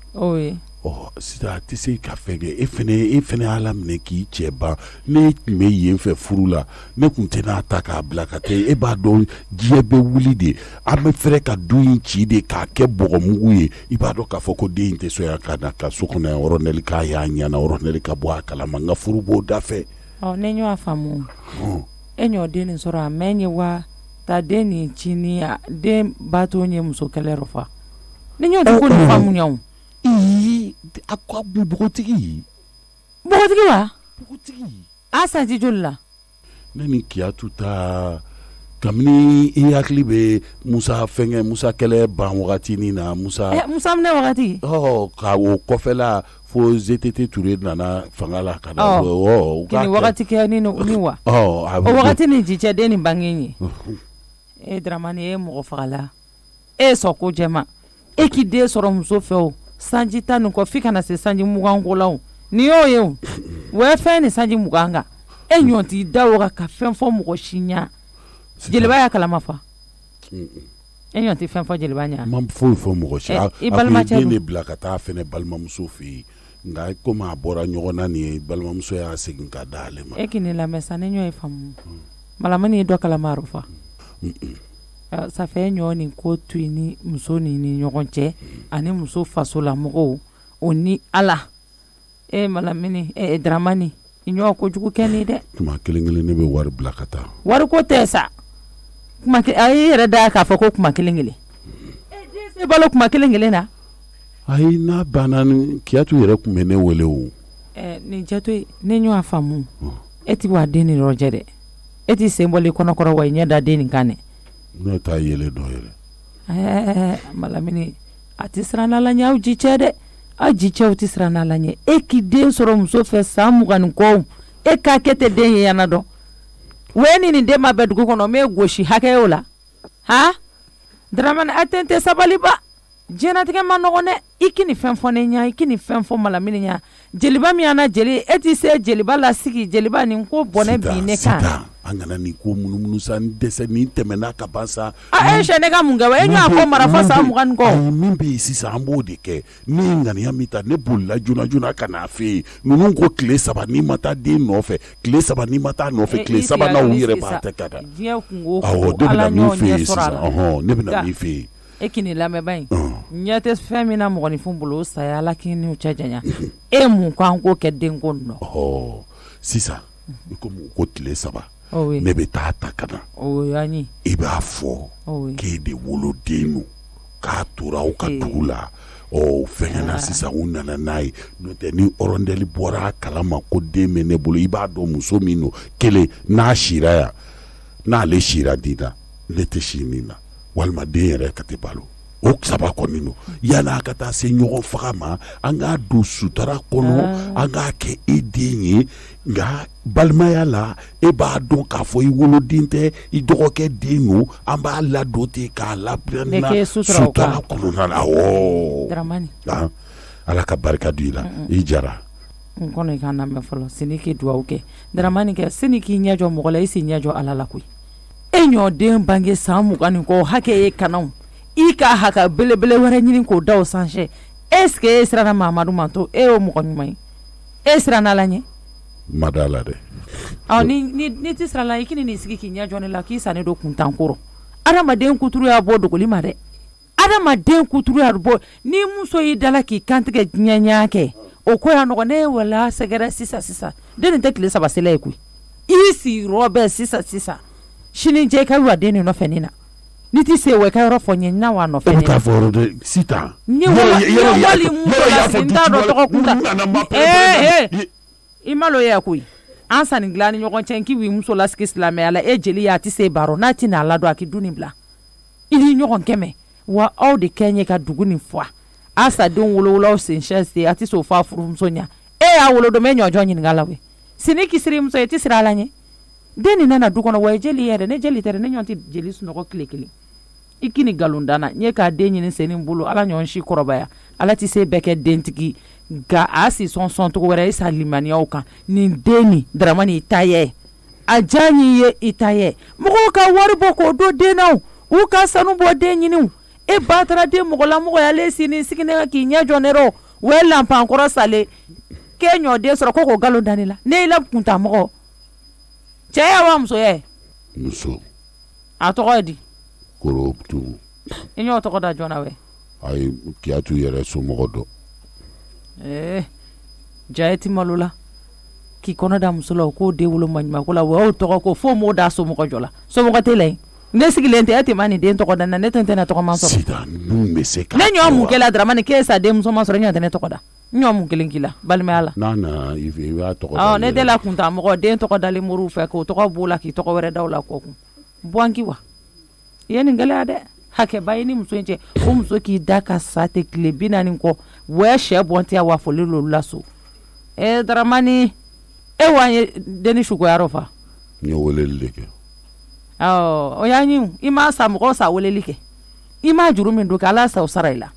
sisan a tɛ se ka fɛn kɛ e fɛnɛ ala minɛ k'i cɛ ban ne tun bɛ yen fɛ furu la ne tun tɛ n'a ta k'a bila ka taa e b'a dɔn diɲɛ bɛ wuli de an bɛ fɛrɛ ka du in ci de k'a kɛ bɔgɔmugu ye i b'a dɔn k'a fɔ ko den in tɛ sɔn yan ka na ka so kɔnɔ yan Ronel k'a y'a ɲɛna Ronel ka bɔ a kalama n ka furu b'o da fɛ. ne y'o faamu. enyo den sora menye wa ta den chini ya den bato nye muso kele rofa ni nyo ko ni famu nyaw akwa bugotigi wa asa jijulla nani Kiatu ta kamini i hakili be Musa fenge Musa kele ban wagati ni na Musa Musa mne wagati ka o kofela fo ZTT Touré nana fangala kana kini wagati ke ni wa o wagati ni jiche deni bangenyi Dramani mo fagala soko jema ki de soro muso feo sanji tanu ko fika na se sanji mugango lawo ni yo we fe ni sanji muganga nyonti dawo ka fen fo mo shinya jeliba ya kala mafa nyonti fen fo jeliba nya mam fo mo shinya a ni blaka ta fene balma muso fi nga ko ma bora nyogona ni balma muso ya segin ka dale ma kini la mesa ne nyoy fam malamani do kala marufa ça fait nyoni ko tuini muso ni nyogonche ani muso fasola mo oni ala malamini Dramani inyo ko jugu keni de kuma kelengele ne be war blakata war ko tesa kuma ay rada ka fa ko kuma kelengele se balo kuma kelengele na ay na banan Kiatu yere kuma ne wele o ni jato ne nyo afamu eti wa deni rojede eti sembole kono koro wa nyada deni kane no ta yele do yele malamini atisrana la nyaaw jichede aji chawti srana la nye ki den soro muso fe samu gan ko ka kete den yana do weni ni de ma bedugo kono me goshi hakeyola ha Dramani atente sabali ba jena tige manogone ikini fenfone nya ikini fenfo malamini nya jeliba mi ana jeli eti se jeliba la sigi jeliba ni ko bone bi ne kan angana ni ko munumunu san dese ni temena ka bansa shene ga munga we nya ko marafa sa mu kan ko min be sisa ambo de ke ni ngani amita ne bulla juna kana fe nunu ko kle saba ni mata de no fe kle saba ni mata no fe kle saba na wire ba ta kada dia kungo ala mi fe sisa ne bina mi fe kini lame bain nyate femina mo ni fumbulo saya lakini uchajanya mu kwa ngo kedden gonno sisa ko ko kle saba ne be ta kana yani iba fo ke de wolo denu ka tura o ka dula fengana sisa unana nai no te ni orondeli bora kalama ko de mene bolo iba do muso mino kele na shiraya na le shira dina le te shinina walma de yere kate balo o saba konino yana kata se nyogo fama anga do sutara kono anga ke edinyi nga balmaya la ba do ka fo iwolo dinte idogo ke dinu amba la dote ka la brena sutara kono na Dramani ala ka barka duila ijara kono kana me folo siniki duauke Dramani ke siniki nyajo mogola isi nyajo ala la kui enyo den bange samu kan ko hake kanau ika haka belebele wara nyini ko daw sanche est-ce que esra Mamadou manto o mo ko nyumai esra na lanye madala de ni tisra la ikini ni sigi kinya jone la ki sane do kuntankoro adama den kuturu ya bodo ko limade adama den kuturu ya bo ni muso yi dala ki kantike nyanya ke o ko ya no ne wala segera sisa den te kile saba sele ku isi robe sisa shini je ka wa den no fenina niti se we ka ro fonye na wa no fenina ta foro de sita ni wali mu ya sinda do to kunta imalo ya ku ansani glani nyogon chenki wi muso la ski islamé ala jeli ya ti se baro na ti na la do akiduni bla ili nyogon keme wa all de kenye ka duguni fwa asa don wolo sin chance ati so fa furu msonya ya wolo do menyo jonyi ngalawe siniki siri mso yeti siralanye deni nana dukono wa jeli yere ne jeli tere ne nyonti jeli suno ko klikili ikini galundana nye ka denyi ni seni mbulu ala nyonshi korobaya ala ti se beke dentiki ga asi son to wera isa limani oka ni deni Dramani itaye ajani ye itaye moko ka warbo ko do denau u ka sanu bo denyi ni batara de moko la moko ya lesi ni sikine ki nya jonero we lampa ankoro sale kenyo de soro ko galundani la ne ila kunta moko chaya wa mso ye muso atogodi koro tu inyo to koda jona we ay Kiatu yere so mogodo jaeti malula k'i kɔnɔ da muso la o k'o den wolo maɲuman ko la o y'o tɔgɔ ko fo m'o da somɔgɔ jɔ la somɔgɔ tɛ la yen ne sigilen tɛ e tɛ ma nin den tɔgɔ da na ne tɛ ne tɔgɔ ma sɔrɔ Sida nun bɛ se ka ne ɲɔ mun kɛla Dramani k'e sa den muso ma sɔrɔ ɲɔ tɛ ne tɔgɔ da ɲɔ mun kelen k'i la balimaya la na i b'a tɔgɔ da ne tɛ la kunta mɔgɔ den tɔgɔ dalen moriw fɛ k'o tɔgɔ b'o la k'i tɔgɔ wɛrɛ da o la kɔ kun buwanki wa i ye nin gɛlɛya dɛ hakɛba ye ni muso in cɛ o muso k'i da ka sa tɛ tile 40 kɔ wɛ sɛ bɔntiya wa fɔlen l'olu la so Dramani e wa ye deni sugoyarɔ fa n ye weleli de kɛ o y'a ɲi i m'a sa mɔgɔ sa weleli kɛ i m'a juru min don kɛ Ala sa o sara i la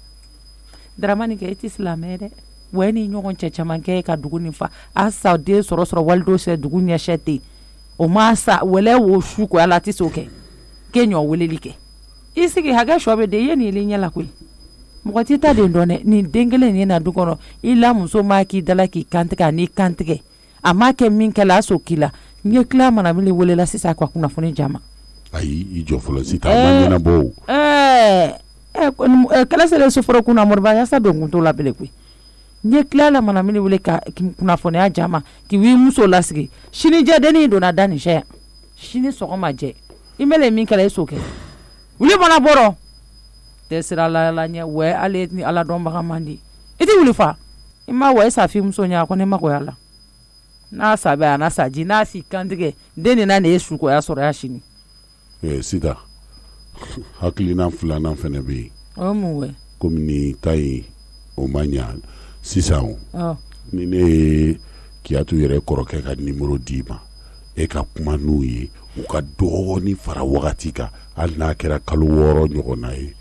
Dramani kɛ i tɛ silamɛ dɛ wa ni ɲɔgɔn cɛ caman kɛ ka dugu nin fa a sa den sɔrɔ walido sɛ dugu ɲɛsɛ ten o ma sa wɛlɛ wo su ko Ala tɛ se o kɛ k'e ɲɔ weleli kɛ i sigi hakɛ sɔ bɛ den i ye nin yelen ɲɛ la koyi mɔgɔ t'i ta den dɔn dɛ nin den kelen in na du kɔnɔ i la muso ma k'i dala k'i kantigɛ ani kantigɛ a ma kɛ min kɛla a so k'i la n ye tila mana min welela sisan ka kunnafoni jama ayi i jɔ fɔlɔ Sita ma ɲɛnabɔ kɛlɛ selen sofɔrɔ kunna Moriba yasa don kun t'o la bele koyi n ye tila la mana min wele ka kunnafoniya jama k'i w'i muso lasigi sini jɛ denni donna da nin sɛ sini sɔgɔma jɛ i mɛlɛ min kɛla i so kɛ wuli bɔna bɔrɔ tɛ sira la ɲɛ wɛ ale ni Ala dɔnbaga man di i tɛ wuli fa i ma wɛ safi muso ɲɛ ko ne ma koya la n'a sabɛ a na saji n'a si kantigɛ den nin na ne ye sukoya sɔrɔ ya sini Sida hakilina filanan fɛnɛ bɛ yen o mun wɛ komi nin ta ye o ma ɲa sisan ni ne ye Kiyatu yɛrɛ kɔrɔkɛ ka nimero d'i ma e ka kuma n'u ye u ka dɔɔni fara wagati kan hali n'a kɛra kalo 6 ɲɔgɔnna ye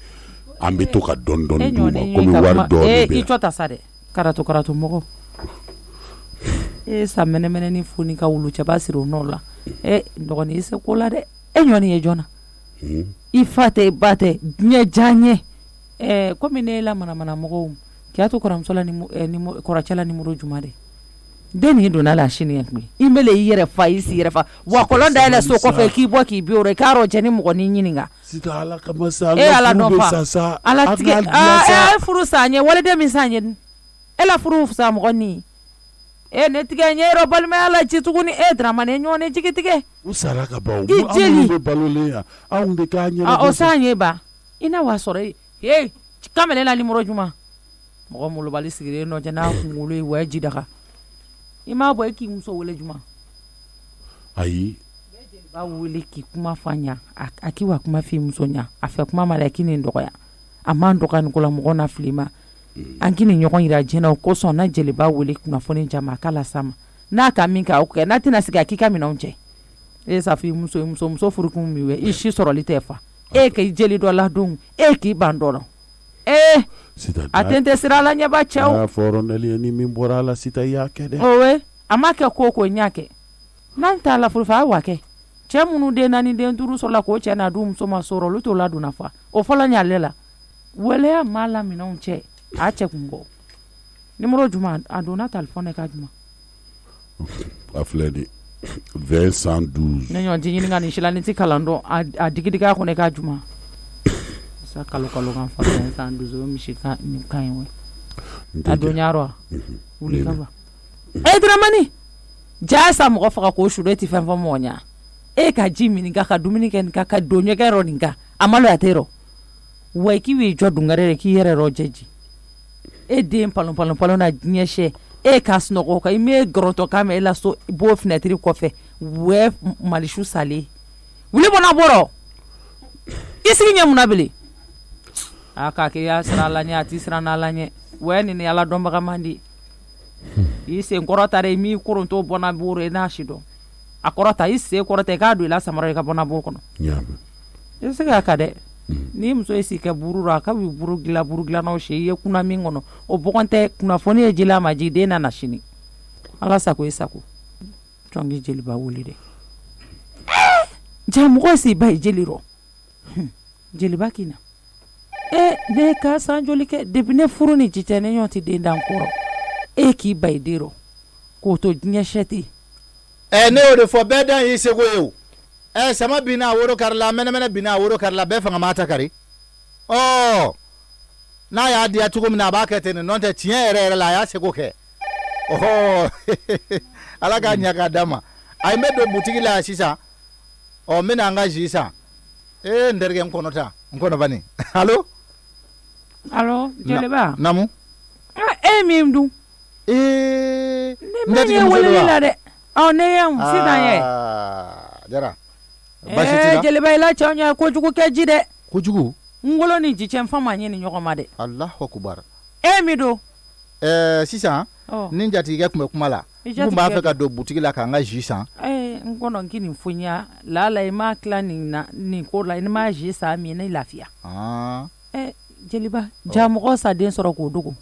an bɛ to ka dɔɔni d'u ma komi wari dɔɔni bɛ i jɔ ta sa dɛ karatu mɔgɔ e sa mɛnɛmɛnɛ ni foni ka wulu cɛba siri o nɔ la dɔgɔnin i se ko la dɛ e ɲɔni ye jɔna i fa tɛ ba tɛ diɲɛ diya ɲɛ komi ne la manamana mɔgɔw Kiyatu kɔrɔmuso la kɔrɔcɛ la nimero juma de den nin donna la sini yan i mele i yɛrɛ fa i si yɛrɛ fa wa kɔlɔn da yɛlɛ so kɔfɛ k'i bɔ k'i bi o i k'a rɔ cɛ ni mɔgɔ ni ɲininka Sida Ala kama sa Ala dɔn fa Ala tigɛ e furu sa ɲɛ waliden min sa ɲɛ e la furu sa mɔgɔ ni ne tigɛ ɲɛ yɔrɔ balimaya la ci tuguni Dramani ɲɔgɔn jigi tigɛ u sara ka ban anw bɛ balolen yan anw de k'a ɲɛnabɔ o sa ɲɛ ba i na wa sɔrɔ kamalen la nimero juma mɔgɔ molobali sigilen nɔ n'a kunkolo ye wa ji daga i m'a bɔ i k'i muso wele juma ayi b'a wele k'i kuma f'a ɲa a k'i wa kuma f'i muso ɲa a fɛ kuma ma dɛ k'i nin dɔgɔya a m'an dɔgɔya nin ko la mɔgɔ na fili ma an k'i nin ɲɔgɔn yira diɲɛ na o kosɔn na jeliba wele kunnafoni jama a k'a las'a ma n'a ka min kɛ o kɛ n'a tɛna sigi a k'i ka minɛnw cɛ e safi muso furukun min wɛ i si sɔrɔli tɛ fa e k'i jeli dɔ ladon e k'i ban dɔ la a tɛ n tɛ sira la ɲɛba cɛw fɔrɔndali ni min bɔra a la Sita i y'a kɛ dɛ owe a ma kɛ ko n y'a kɛ n'an t'a la furu fa a wa kɛ cɛ minnu den 4 den 5 sɔrɔla k'o cɛ n'a du muso ma sɔrɔ olu t'o ladonna fa o fɔlɔ ɲale la waleya m'a la minɛnw cɛ a cɛ kun bɔ nimero juma a donna téléphone ka juma a filɛ de 2012 ne ɲɔ ti ɲininka nin sila ni ti kalan dɔn a digidigi a kɔnɔ ka juma sa kalo kan fa 2012 o misi ka nin kan ye a don ɲarɔ wuli ka ba Dramani ja sa mɔgɔ faga k'o su e ti fɛn fɔ mɔgɔ ɲa e ka ji min ka dumuni kɛ nin ka don ɲɛgɛn yɔrɔ nin ka a malo ya tɛ rɔ wa k'i b'i jɔ dungare de k'i yɛrɛ rɔ jɛji e den palon na diɲɛ sɛ e ka sunɔgɔ kan i m'e gɔrɔtɔ k'a mɛn e la so b'o fenêtre kɔfɛ wɛ malisu salen wuli bɔna bɔrɔ i sigi ɲɛ mun na bele a k'a kɛ y'a sira la ɲɛ a t'i siran n'a la ɲɛ wɛ nin Ala dɔnbaga man di i sen kɔrɔta dɛ i m'i koronto bɔna boro i n'a si dɔn a kɔrɔta i sen kɔrɔta i k'a don i la samara i ka bɔna boro kɔnɔ i bɛ se k'a ka dɛ ni muso ye si kɛ buru ra a ka bi buru gilannaw si i ye kunna min kɔnɔ o bɔgɔn tɛ kunnafoni ye jeli a ma ji den nana sini Ala sago i sago jɔnki jeliba wuli dɛ ja mɔgɔ si ba ye jeli rɔ jeliba k'i na ne ka san joli kɛ depuis ne furu ni cicɛ ne ɲɔgɔn tɛ den dan kɔrɔ e k'i ba i den rɔ k'o to diɲɛ sɛ ten ne y'o de fɔ bɛɛ dan y'i seko ye o sama binna a woro kari la mɛnɛmɛnɛ binna a woro kari la bɛɛ fanga ma ta kari n'a y'a diya cogo min na a b'a kɛ ten nɔ tɛ tiɲɛ yɛrɛ yɛrɛ la a y'a seko kɛ Oh, ala ka ɲa ka d'a ma a ye n bɛ don butigi la sisan ɔ n bɛna n ka zi san n terikɛ n kɔnɔ ta n kɔnɔ bani allo allo Jeliba namu min dun ne bɛ ɲɛ weleli la dɛ ne ye sisan ye Jara basi t'i la Jeliba i la cɛw ɲɛ kojugu kɛ ji dɛ kojugu ngolo ni ji cɛn fa ma ɲini ɲɔgɔn ma dɛ Allahu akbar min don sisan ni jatigikɛ tun bɛ kuma la n tun b'a fɛ ka don butigi la k'an ka zi san n kɔnɔ n k'i nin fo n ɲa lala i m'a tila nin ko la i m'a zi san min ne lafiya Jeliba ja mɔgɔ sa den sɔrɔ k'o dogo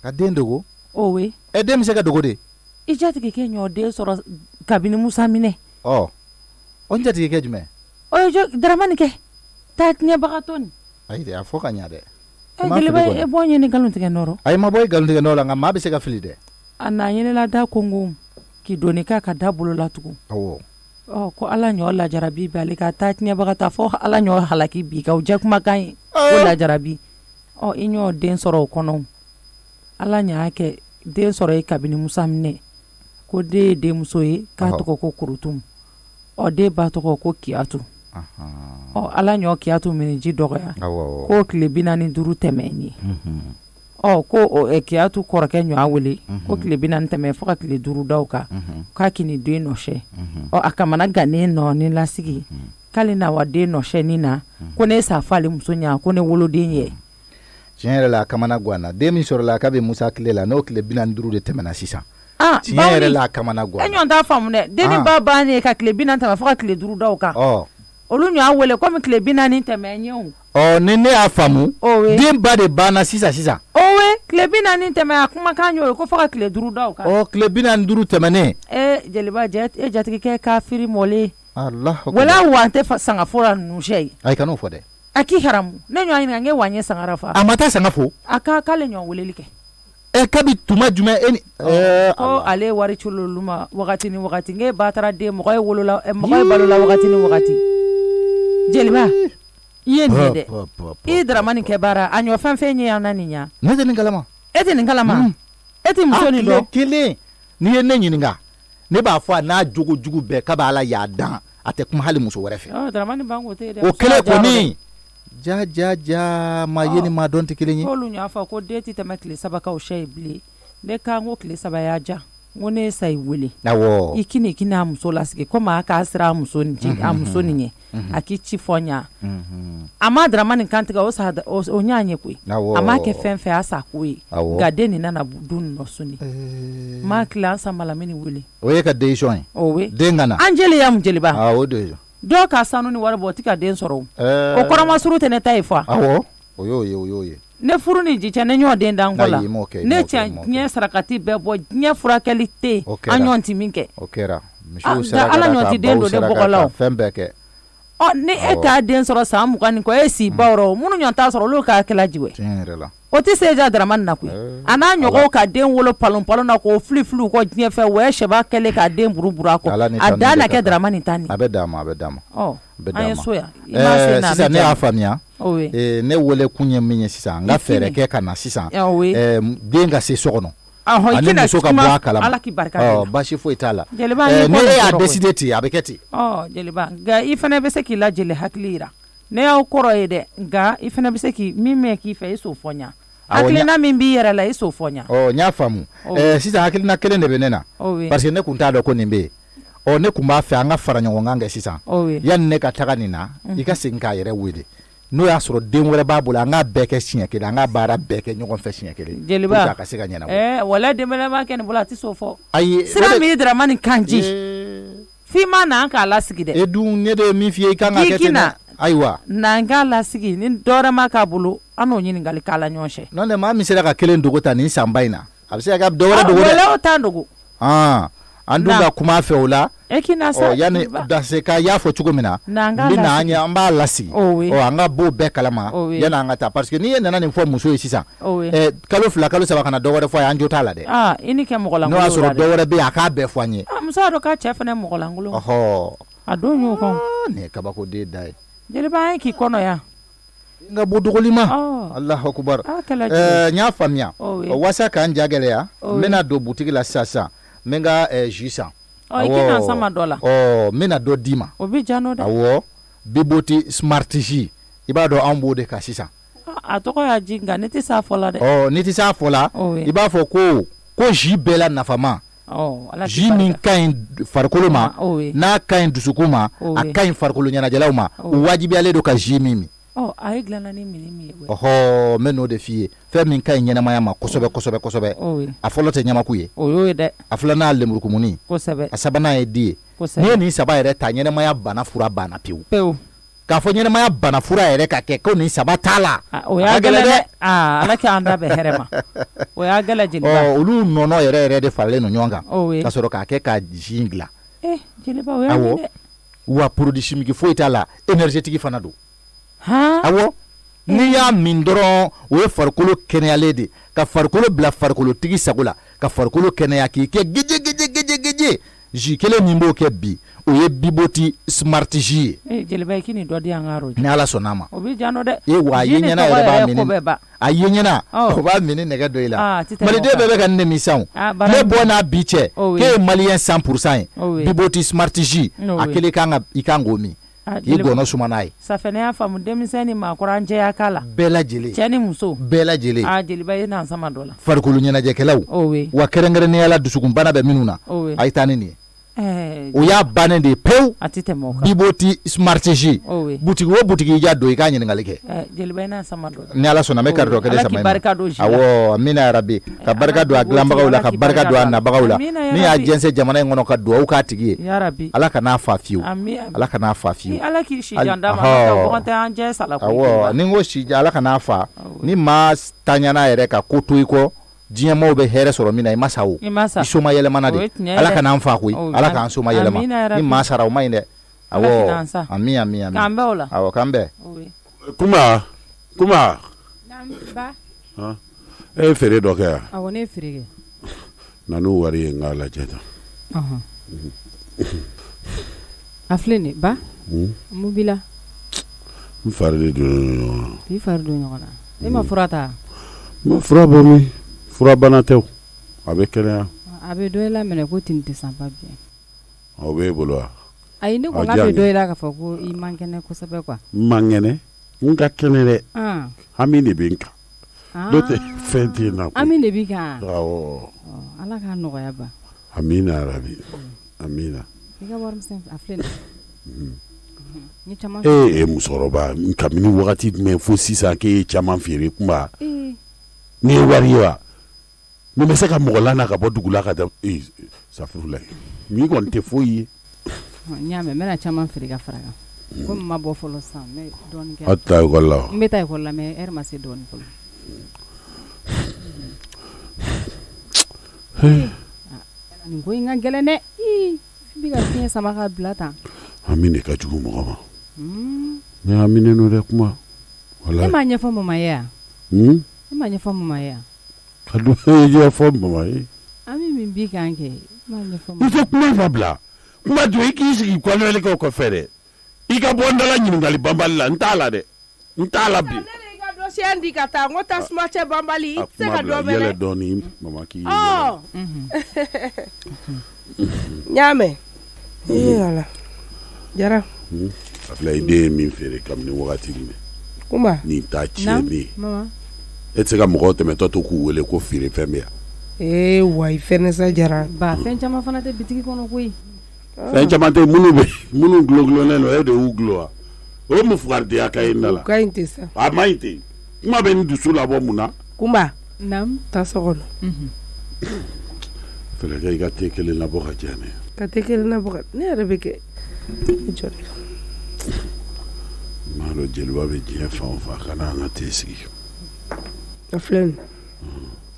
ka den dogo we den bɛ se ka dogo de i jatigikɛ ɲɔ den sɔrɔ kabini Musa minɛ o n jatigikɛ jumɛn o ye Daramani kɛ taa tiɲɛbagatɔ ni ayi dɛ a fɔ ka ɲa dɛ Jeliba e bɔ ɲini nkalon tigɛ nɔrɔ ayi ma bɔ i nkalon tigɛ nɔrɔ la nka maa bɛ se ka fili dɛ a n'a ɲinila da kongo k'i doni k'a ka da bolo la tugun awɔ ko ala ɲɔ lajarabi bɛ ale ka taa tiɲɛbagata fɔ ala ɲɔ halaki bi ka o jɛ kumakan ye ko lajarabi i ɲɔ den sɔrɔ o kɔnɔ ala ɲ'a kɛ den sɔrɔ ye kabini Musa minɛ ko den ye denmuso ye k'a tɔgɔ ko Kurutum den ba tɔgɔ ko Kiyatu ala ɲɔ Kiyatu minɛ ji dɔgɔya ko tile 45 tɛmɛ ye ko Kiyatu kɔrɔkɛ ɲɔ wele ko tile 40 tɛmɛ fo ka tile 5 da o kan k'a kini den nɔfɛ a kamana gannen nɔ ni lasigi k'ale na wa den nɔfɛ ni na ko ne sa fale muso ɲa ko ne woloden ye tiɲɛ yɛrɛ la a kamana ganna den min sɔrɔla k'a bɛ Musa tile la n'o tile 45 de tɛmɛna sisan tiɲɛ yɛrɛ la a kamana ganna ɲɔgɔn t'a faamu dɛ den ba bannen ka tile 40 tɛmɛ fo ka tile 5 da o kan olu ɲɔ wele komi tile 40 tɛmɛ ɲɛ ni ne y'a faamu den ba de banna sisan tile 40 tɛmɛ a kumakan y'o ye ko fo ka tile 5 da o kan tile 45 tɛmɛnen Jeliba jatigikɛ kafiri mɔlen Allahu akbar wala wa tɛ sangafora ninnu sɛ ayi kan'o fɔ dɛ a k'i haramu ne ɲɔ ɲininka n ye wa n ye sangara fa a ma taa sanga fo a k'ale ɲɔ weleli kɛ kabi tuma jumɛn ko ale wari ci olu ma wagati ni wagati n ba taara den mɔgɔ ye balola wagati ni wagati Jeliba i ye nin ye dɛ i Daramani kɛ baara a ɲɔ fɛn fɛn ye yan na nin ɲa ne tɛ nin kalama e tɛ nin kalama e tɛ muso nin dɔn kelen n'i ye ne ɲininka ne b'a fɔ a n'a jogo jugu bɛɛ k'a b'a la y'a dan a tɛ kuma hali muso wɛrɛ fɛ Daramani banko tɛ dɛ o kelen kɔni ja maa ye ni maa dɔn tɛ kelen ye k'olu y'a fɔ ko den tɛ tɛmɛ tile 3 kan o sɛ ye bilen ne kan ko tile 3 y'a ja n ko ne ye sa i wele awɔ i kini a muso lasigi komi a k'a sira a muso nin ɲɛ a k'i ci fɔ ɲa a ma Daramani kantigɛ o ɲa ɲɛ koyi a ma kɛ fɛn fɛn a sa ko ye nka den nin nana du nin nɔ suni ma tila an san malamini wele o ye ka décision ye den ka na an jeli ya mun Jeliba o de ye dɔw ka sanu ni wari bɔ o tɛ ka den sɔrɔ o kɔrɔmasuru tɛ ne ta ye fa awɔ o y'o ye ne furu ni ji cɛ ne ɲɔ den dan kɔ la ne cɛ diɲɛ sarakati bɛɛ bɔ diɲɛ furakɛli tɛ an ɲɔgɔn ti min kɛ o kɛra ala ɲɔ ti den don ne bɔgɔ la fɛn bɛɛ kɛ ni e k'a den sɔrɔ san 20 ni kɔ e si ba yɔrɔ minnu ɲɔgɔn t'a sɔrɔ olu k'a kɛla jiwɛ o tɛ se ja Daramani na koyi a n'a ɲɔgɔnw ka den wolo palon na k'o fili kɔ diɲɛ fɛ o ye sɛba kɛlen k'a den buruburu a kɔ a dan na kɛ Daramani ta nin a bɛ d'a ma an ye so yan sisan ne y'a faamuya ne wele kun ye min ye sisan n ka fɛɛrɛ kɛ ka na sisan den ka se so kɔnɔ ani muso ka bɔ a kalama basi foyi t'a la ne y'a décidé ten a bɛ kɛ ten Jeliba nka i fana bɛ se k'i lajɛlen hakili yira ne y'aw kɔrɔ ye dɛ nka i fana bɛ se k'i min mɛn k'i fɛ i s'o fɔ n ɲa hakilina min b'i yɛrɛ la i s'o fɔ n ɲa n y'a faamu sisan hakilina kelen de bɛ ne na parce que ne kun t'a dɔn ko nin bɛ yen ne kun b'a fɛ an ka fara ɲɔgɔn kan kɛ sisan yanni ne ka taga nin na i ka segin k'a yɛrɛ wele n'o y'a sɔrɔ den wɛrɛ b'a bolo an k'a bɛɛ kɛ siɲɛ kelen an k'a baara bɛɛ kɛ ɲɔgɔn fɛ siɲɛ kelen Jeliba a ka se ka ɲɛnabɔ wala denbɛlɛ b'a kɛ nin bolo a tɛ s'o fɔ sira min ye Daramani kanji f'i ma na an k'a lasigi dɛ e dun ne de ye min f'i ye i kan ka kɛ ten dɛ ayiwa n'an k'a lasigi ni dɔwɛrɛ ma k'a bolo an n'o ɲininkali k'a la ɲɔgɔn fɛ n'o tɛ maa min sera ka kelen dogo ta nin sanba in na a bɛ se ka dɔwɛrɛ dogo dɛ wala o t'an dogo an dun ka kuma fɛ o la yanni danse ka y'a fɔ cogo min na n bɛ na an b'a lasigi an ka b'o bɛɛ kalama yanni an ka taa parce que n'i ye nana nin fɔ muso ye sisan kalo 2 kalo 3 kana dɔwɛrɛ fɔ a ye an jo t'a la dɛ i ni kɛ mɔgɔ lankolon n'o y'a sɔrɔ dɔwɛrɛ bɛ yen a k'a bɛɛ fɔ an ye muso y'a dɔn k'a cɛ fana ye mɔgɔ lankolon a don y'o kɔn nin ye kabako den da ye Jeliba an ye k'i kɔnɔ yan nga bodogolima Allahu akbar nya famia wasa kan jageleya mena do boutique la sasa menga juisan ikina sama dola mena do dima obi jano da awo biboti smart ji ibado ambo de kasisa atoko ya jinga niti sa fola de niti sa fola iba fo ko ji bela nafama ji min kain farkolo ma na kain dusukuma a kain farkolo nyana jalawma wajibi ale do ka ji mimi ay glana ni minimi meno de fie fe min kain nyana maya ma kosobe a folo te nyama kuye de a folo na lemuru kumuni kosobe a sabana e die ni saba ere ta nyana maya bana fura bana pew ka fo nyana maya bana fura ere ka ke ko ni saba tala o ya gele ala ka anda be herema o ya gele jilba ulu nono ere de falle no nyonga ka soro ka ke ka jingla jilba o ya gele wa produit chimique fo itala énergétique fanado awo ni ya min dɔrɔn o ye farikolo kɛnɛyalen de ka farikolo bila farikolo tigi sago la ka farikolo kɛnɛya k'i kɛ geje ji kelen min b'o kɛ bi o ye biboti smart ji ye jeliba kini dɔ di an ka ni ala sɔnna ma o bi jano dɛ wa a ye ɲɛna yɛrɛ b'a mini a ye ɲɛna o b'a mini nɛgɛ dɔ i la maliden bɛɛ bɛ ka ne misanw ne bɔ n'a bi cɛ k'e ye maliyɛn 100% ye biboti smart ji a kelen i kan k'o min i gɔnɔ suma n'a ye safunɛ y'a faamu denmisɛnnin maakɔrɔ an jɛya k'a la bɛɛ lajɛlen cɛ ni muso bɛɛ lajɛlen jeliba ye nan sama dɔ la farikolo ɲɛnajɛkɛlaw wa kɛrɛnkɛrɛnnenya la dusukunbana bɛ minnu na a ye taa ni nin ye o y'a bannen de pewu a tɛ tɛmɛ o kan biboti smart ji butigi o butigi i ja don i k'a ɲininkali kɛ jeliba ye nan sama dɔ la ni ala sɔnna an bɛ kari dɔ kelen sama in ma awɔ amina yarabi ka barika don a dilanbagaw la ka barika don a nabagaw la ni y'a jɛnsɛn jamana in kɔnɔ ka duwawu k'a tigi ye ala ka n'a fa fiyewu ala ka n'a fa fiyewu ala k'i si jan d'a ma ka tɛ an jɛ sala ko awɔ ni n ko si jan ala ka n'a fa ni maa taɲana yɛrɛ ka ko to i kɔ diɲɛ maaw bɛ hɛrɛ sɔrɔ min na i ma sa o i soma yɛlɛmana de ala ka n'an fa koyi ala k'an soma yɛlɛma ni maa sara o ma ɲi dɛ awɔ ami k'an bɛɛ o la awɔ k'an bɛɛ kuma e ye feere dɔ kɛ yan awɔ ne ye feere kɛ na n'o wari ye n k'a lajɛ tan a filɛ nin ba mun b'i la n fari de don ɲɔgɔn na k'i fari don ɲɔgɔn na e ma fura ta ma fura bɔ min fura bana tɛ o a bɛ kɛnɛya a bɛ dɔ i la minɛ ko tin tɛ san ba biɲɛ o b'e bolo wa ayi ne kɔni a bɛ dɔ i la k'a fɔ ko i man kɛnɛ kosɛbɛ quoi man kɛnɛ n ka kɛnɛ dɛ hami de bɛ n kan n'o tɛ fɛn tɛ n na hami de b'i kan awɔ ala k'a nɔgɔya ba amina arabi amina i ka warimisɛn a filɛ nin e ye musokɔrɔba kabini wagati jumɛn fo sisan k'e ye caman feere kunba ni ye wari ye wa mun bɛ se ka mɔgɔ lana ka bɔ dugu la ka da safurula min kɔni tɛ foyi ye n y'a mɛn n bɛna caman feere ka fara kan komi n ma bɔ fɔlɔ sisan n bɛ dɔɔnin kɛ aw tɛ taa ekɔli la wa n bɛ taa ekɔli la mɛ ɛri ma se dɔɔnin fɔlɔ nin ko in ka gɛlɛn dɛ i bɛ ka fiɲɛ sama ka bila tan hami de ka jugu mɔgɔ ma ne haminenu dɛ kuma e m'a ɲɛfɔ mama ye yan e m'a ɲɛfɔ mama ye yan ka do e ɲɛfɔ mama ye ami min b'i kan kɛ m'a ɲɛfɔ mama i tɛ kuma fa bila kuma don i k'i sigi kɔnɔlikɛw kɔfɛ dɛ i ka bɔ n dala ɲininkali banbali la n t'a la dɛ n t'a la bi dosiɲɛ di ka taa n ko tasuma cɛ banbali i tɛ se ka dɔ bɛ dɛ yɛlɛ dɔɔni mama k'i ye n y'a mɛn ala jara a filɛ i den ye min feere kabini wagati jumɛn kuma nin t'a tiɲɛ ne ye e tɛ se ka mɔgɔw tɛmɛtɔ to k'u wele ko feere fɛn bɛ yan wa i fɛnɛ sa jara ba fɛn caman fana tɛ bitigi kɔnɔ koyi fɛn caman tɛ minnu gulogulonnen don e de y'u gulo wa o ye mun fugaridenya ka ye n da la o ka ɲi tɛ sa a ma ɲi ten kuma bɛ nin dusu labɔ mun na kunba taa so kɔnɔ fɛrɛkɛ i ka te kelen labɔ ka diya ne ka te kelen labɔ ka ne yɛrɛ bɛ kɛ jɔli m'a dɔn jeliba bɛ diɲɛ fan o fan ka na an ka te sigi a filɛ nin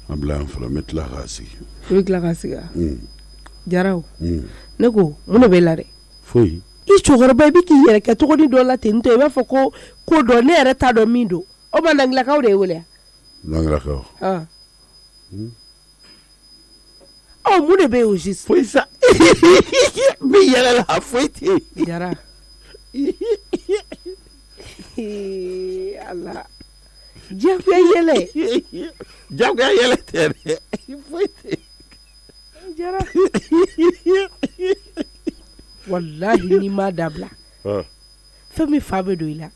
an bila yan fɔlɔ n bɛ tila k'a sigi i bɛ tila k'a sigi jaraw ne ko mun de bɛ la dɛ foyi i cɛkɔrɔba i bɛ k'i yɛrɛ kɛ tɔgɔni dɔ la ten tɔ i b'a fɔ ko dɔ ne yɛrɛ t'a dɔn min don o ma langilakaw de ye wele langilakaw mun de bɛ yen o si foyi sa n bɛ yɛlɛ la foyi tɛ yen jara Allah jagoya yele tere foyte jara wallahi ni ma dabla fami fa be do ila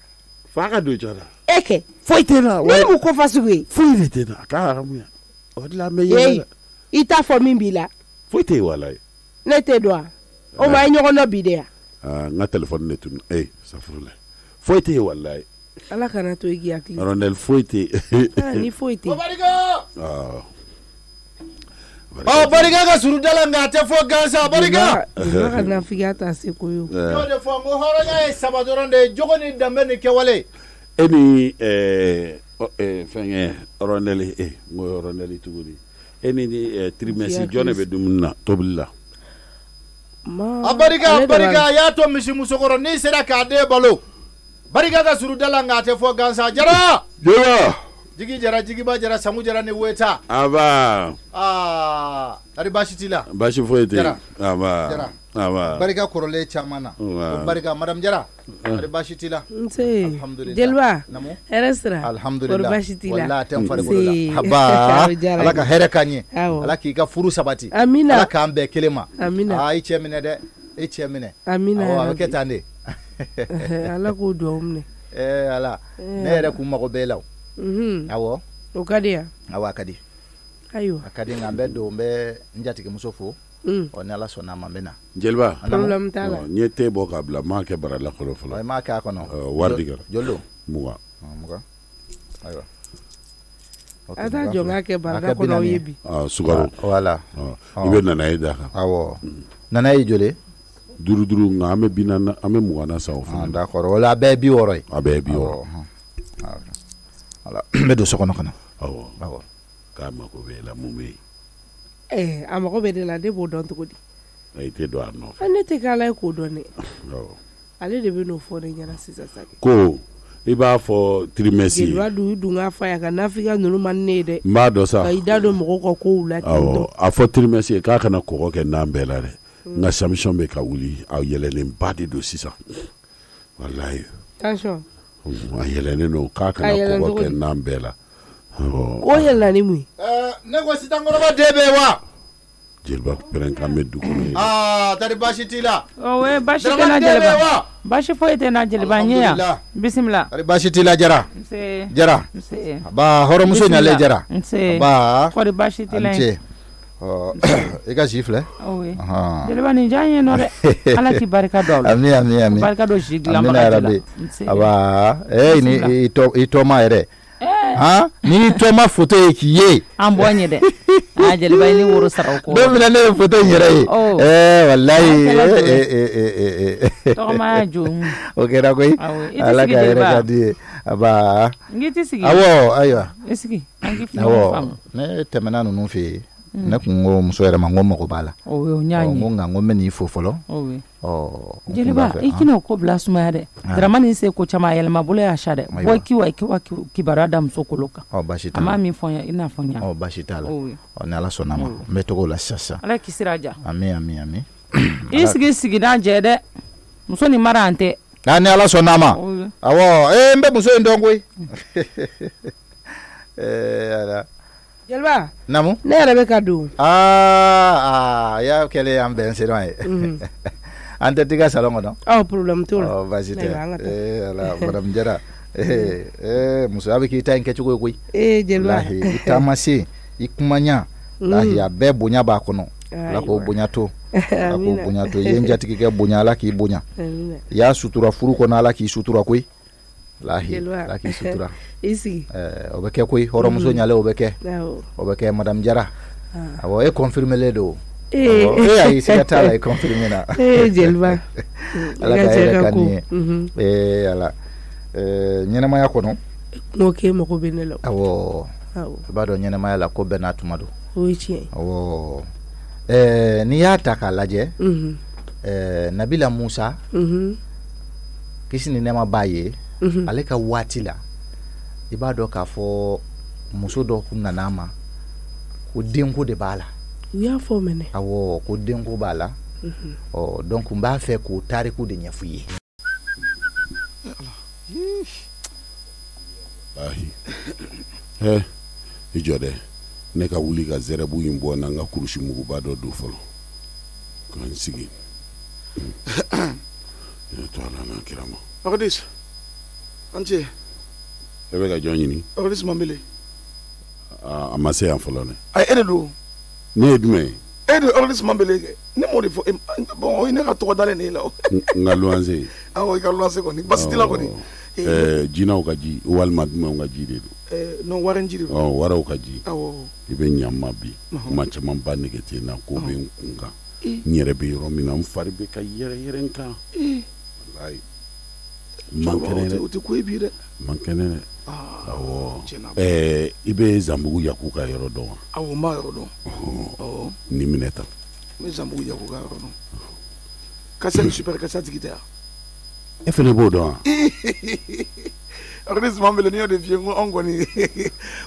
fa ka do jara eke foyte na we mu ko fasuwe foyte na ka haramu ya odla me yele ita fo min bila foyte wallahi nete do o ma nyoko no bide nga telephone netum safurla foyte wallahi ala kana to igi akli Ronel foyte ni foyte bariga bariga ga surudala ngate fo gansa bariga kana figata se koyo yo de fo ngo horonya e sabadoronde jogoni dambe ni kewale eni fenge Ronel ngo Ronel tuguri eni ni trimestre jone be dumna tobilla bariga ya to misi musokoro ni sera ka de balo bariga ga surudala ngate fo gansa jara jigi ba jara samu jara ne weta aba ari bashitila bashi foyte aba bariga korole chamana bariga madam jara ari bashitila alhamdulillah jelwa restra alhamdulillah bashitila wallahi tan fare gola haba alaka herekanye alaki ga furu sabati amina alaka ambe kelema amina ai chemine de e chemine amina wa ketande ala ko do omne ala nere ku mako belaw awo o kadia awa kadi ayo akadi ngambe do mbe njati ke musofo on ala sona mambena jelba problem tala nyete boka bla ma ke barala ko folo ay ma ka kono wardiga jollo muga ayo ata jonga ke barala ko no yebi sugaro wala ibe na naida awo nana yi jole duru nga ame binana ame mugana sa ofa d'accord wala be bi woroy abe bi woro ala be do sokono kana awo kama ko vela mumbe amako be de la de bo don to di ay te do arno anete kala ko doni ale de be no fo ne nyana sisa sake ko iba fo trimestre gelwa du nga fa ya kana fika nunu manne de ma do sa ka idado mo ko ula awo a fo trimestre ka kana ko ke nambela de nga samson be ka wuli a yelene mbadi do sisa wallahi attention a yelene no ka kana ko ke nambela o yella ni mu nego sitangoro ba debe wa jelba peren ka meddu ko tari bashitila we bashitila jelba bashi foyte na jelba nya bismillah tari bashitila jara jara ba horo muso nyale jara ba ko bashitila ega gifle jelba ni janye no re ala ki barka dol ami barka do jigla ma aba ni ito ma ere ni toma photo ekiye ambonye de jelba ni woro saraw ko do mina ne photo nyere wallahi to ma jo okera koy ala ka ere kadi aba ngiti sigi awo aywa esigi angi fi awo ne temena no fi ne kungo muso yere mango mako bala nyanyi ngo ngome ni fofolo jelba ikino ko blasuma yade dramani se ko chama yelma bule ya shade boy kiwa kibarada msokoloka bashita ama mi fonya ina fonya bashita la on ala sonama metoko la sasa ala kisiraja ami isigi na jede muso ni marante ani ala sonama awo mbe muso ndongwe ala jelba namu ne yɛrɛ bɛ ka don ya kɛlen an bɛn se dɔn ye an tɛ tiga salon kɔnɔ problème t'o la basi tɛ ala madame jara musoya bɛ k'i ta in kɛcogo ye koyi jelba lahi i taama se i kumanya lahi a bɛɛ bonya b'a kɔnɔ ala k'o bonya to ala k'o bonya to i ye n jatigi kɛ bonya ala k'i bonya i y'a sutura furu kɔnɔ ala k'i sutura koyi lahi ala k'i sutura o bɛ kɛ koyi hɔrɔnmuso ɲale o bɛ kɛ madame jara awɔ e confirmer le do ayi siga t'a la e confirmer na jelba ala ka yɛrɛ ka nin ye ala ɲɛnamaya kɔnɔ n'o k'e mago bɛ ne la awɔ i b'a dɔn ɲɛnamaya la ko bɛɛ n'a tuma don o ye tiɲɛ awɔ n'i y'a ta k'a lajɛ Nabila Musa kisi ni nɛɛma b'a ye ale ka waati la i b'a dɔn k'a fɔ muso dɔ kun nana ma ko denko de b'a la u y'a fɔ mɛnɛ awɔ ko denko b'a la donc n b'a fɛ k'o tariku de ɲɛfɔ i ye ahi i jɔ dɛ ne ka wuli ka zɛrɛbu in bɔ n'an ka kurusi muguba dɔ don fɔlɔ k'an sigi ne to ala n'a kira ma Agadis an cɛ e bɛ ka jɔn ɲini Agadis Mambele a ma se yan fɔlɔ ne e de don ne ye jumɛn ye e de Agadis Mambele kɛ ne m'o de fɔ bon o ye ne ka tɔgɔ dalen de la n ka luwanse awɔ i ka luwanse kɔni basi t'i la kɔni jinaw ka ji walima jumɛnw ka ji de don non wari ji de don waraw ka ji awɔ i bɛ ɲa ma bi kuma caman ba nege tɛ n na ko bɛ n kun kan n yɛrɛ bɛ yɔrɔ min na n fari bɛ ka yɛrɛ n kan walayi man kɛnɛ dɛ o tɛ ko ye bi dɛ man kɛnɛ dɛ awɔ i bɛ Zanbugu Yaku ka yɔrɔ dɔn wa awɔ n b'a yɔrɔ dɔn ni minɛ ta n bɛ Zanbugu Yaku ka yɔrɔ dɔn kasa super kasa tigi tɛ yan e fana b'o dɔn wa Agadis Mambele n'i y'o de f'i ye n ko anw kɔni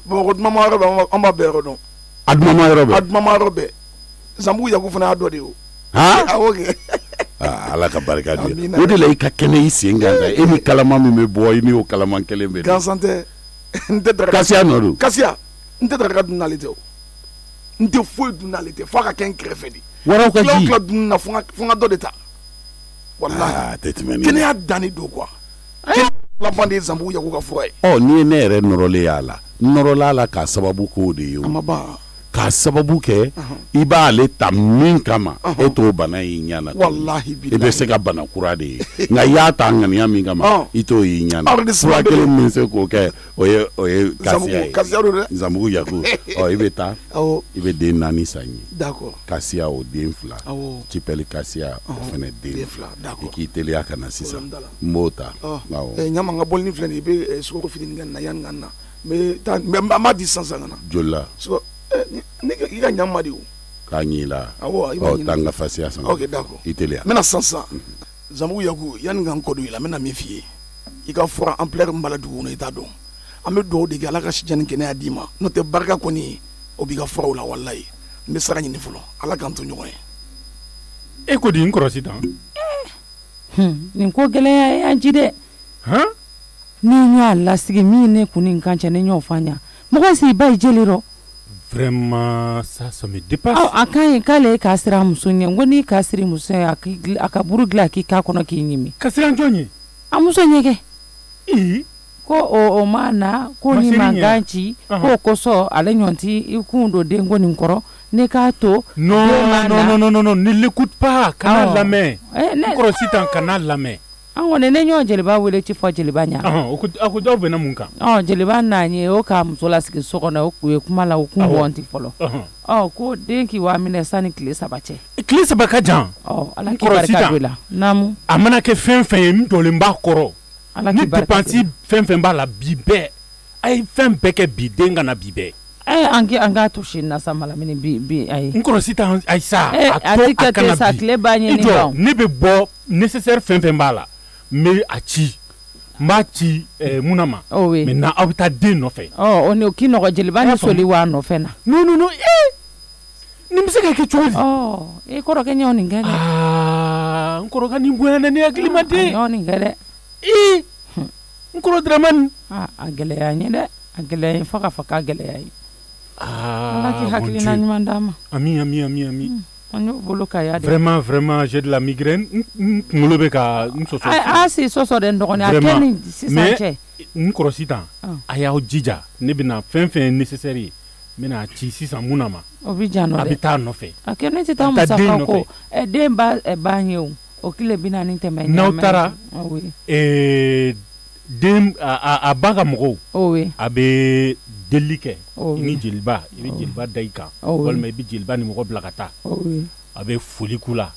Bamakɔ dumama yɔrɔ bɛ an b'a bɛɛ yɔrɔ dɔn a dumama yɔrɔ bɛɛ a dumama yɔrɔ bɛɛ Zanbugu Yaku fana y'a dɔ de ye o awɔ kɛ ala ka barika di o de la i ka kɛnɛ i sen kan e ni kalama min bɛ bɔ i ni o kalama kelen bɛ gansan tɛ n tɛ daraka Kasiya nɔ don Kasiya n tɛ daraka dun n'ale tɛ o n tɛ foyi dun n'ale tɛ f'a ka kɛ n kɛrɛfɛ de waraw ka ji tila dun na fo n ka dɔ de ta walahi tɛ tɛmɛ ni kɛnɛya danni don quoi laban de ye Zanbugu Yaku ka fura ye n'i ye ne yɛrɛ nɔrɔlen y'a la n nɔrɔla la k'a sababu k'o de ye o a ma ban k'a sababu kɛ i b'ale ta min kama e t'o bana y'i ɲana walahi i bɛ se ka bana kura de ye nka i y'a ta ŋaniya min kama i t'o y'i ɲana fura kelen min se k'o kɛ o ye Kasiya ye Zanbugu Yaku i bɛ taa i bɛ den 4 san ye Kasiya o den 2 Cipɛli Kasiya o fana den 2 i k'i teliya ka na sisan n b'o ta ɲama n ka bɔlini filɛ nin i bɛ sukaro fitinin kɛ nin na yanni ka na n b'a di sisan ka na joli la i ka ɲama de o k'a ɲi la taa n ka fasiya san i teliya n bɛna sisan Zanbugu Yaku yanni ka n kɔ don i la n bɛna min f'i ye i ka fura ampleur min b'a la dugu kɔnɔ i t'a dɔn an bɛ dugawu de kɛ ala ka sijan ni kɛnɛya d'i ma n'o tɛ barika kɔni o b'i ka furaw la walayi n bɛ sara ɲini fɔlɔ ala k'an to ɲɔgɔn ye e ko di n kɔrɔsi tan nin ko gɛlɛya y'an ci dɛ ni n y'a lasigi min ne kun ni n kan cɛ ne y'o fɔ an ɲa mɔgɔ si ba ye jeli rɔ vraiment ça me dépasse a kan ye k'ale k'a sira a muso ɲɛ n ko n'i k'a siri muso ye a ka buru dilan k'i k'a kɔnɔ k'i ɲimi ka siran jɔn ye a muso ɲɛgɛ ko o ma na ko ni mankan ci k'o kosɔn ale ɲɔgɔn ti i kun don denko nin kɔrɔ ne k'a to non ne l'écoute pas kana lamɛn n kɔrɔsi tan kana lamɛn an kɔni ne ɲɔ jeliba wele ci fɔ jeliba ɲa a ko dɔw bɛna mun kan jeliba n'a ye o k'a muso lasigi so kɔnɔ o kun ye kuma la o kun wɔnti fɔlɔ ko den k'i waa minɛ sanni tile 3 cɛ tile 3 ka jan ala k'i barika don i la naamu a mana kɛ fɛn fɛn ye n jɔlen b'a kɔrɔ ni dépense fɛn fɛn b'a la bi bɛɛ a ye fɛn bɛɛ kɛ bi den ka na bi bɛɛ an k'a to sini na sa malamini bi ayi n kɔrɔsi tan ayi sa a to a kana bi tile b'a ɲini kan ne bɛ bɔ nécessaire fɛn fɛn b'a la n bɛ a ci n b'a ci munna ma maintenant aw bɛ taa den nɔfɛ o ni o k'i nɔgɔ jeliba ni soli wa nɔfɛ na non nin bɛ se ka kɛ cogo di e kɔrɔkɛ ɲɔ nin kɛ dɛ n kɔrɔkɛ nin bonyana ne hakili ma den ɲɔ nin kɛ dɛ n kɔrɔ Dramani a gɛlɛya n ye dɛ a gɛlɛya n fo k'a fɔ k'a gɛlɛya ye ala k'i hakilina ɲuman d'a ma ami an y'o bolo ka ya vraiment j'ai de la migraine n kunkolo bɛ ka n sɔsɔ a si sɔsɔ dɛ n dɔgɔnin a kɛ ni sisan cɛ n kɔrɔsi tan a y'aw jija ne bɛna fɛn fɛn nécessaire ye n bɛna ci sisan mun na ma o bɛ jan nɔ dɛ a bɛ taa nɔfɛ a kɛ ne tɛ taa musaka ko den b'a ɲɛ o o tile 40 tɛmɛ n'aw taara den a ba ka mɔgɔw a bɛ deli kɛ i ni jeliba i bɛ jeliba da i kan walima i bɛ jeliba ni mɔgɔ bila ka taa a bɛ foli k'u la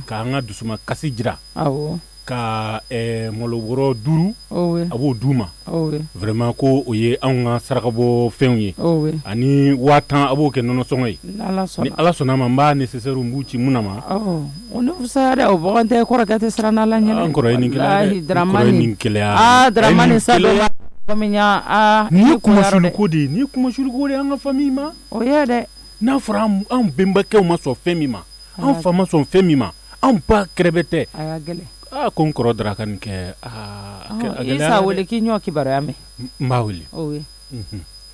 k'an ka dusuma kasi jira ka malobɔrɔ 5 a b'o d'u ma vraiment ko o ye anw ka sarakabɔ fɛnw ye ani 5000 a b'o kɛ nɔnɔsɔngɔ ye ni ala sɔnna a ma n b'a nécessaire n b'u ci mun na ma o ne fusaya dɛ o bagan tɛ kɔrɔkɛ tɛ siran n'ala ɲɛ an kɔrɔ ye nin kɛlɛya dɛ Dramani nin kɛlɛya Dramani sa dɔ nin ye kumasuluko de ye nin ye kumasuluko de ye an ka famille ma o ye dɛ n'a fɔra anw bɛnbakɛw ma sɔn fɛn min ma anw fa ma sɔn fɛn min ma anw ba kɛrɛbɛ tɛ a y'a gɛlɛn ko n kɔrɔ dara ka nin kɛ isa wele k'i ɲɔ kibaruya mɛn n b'a wele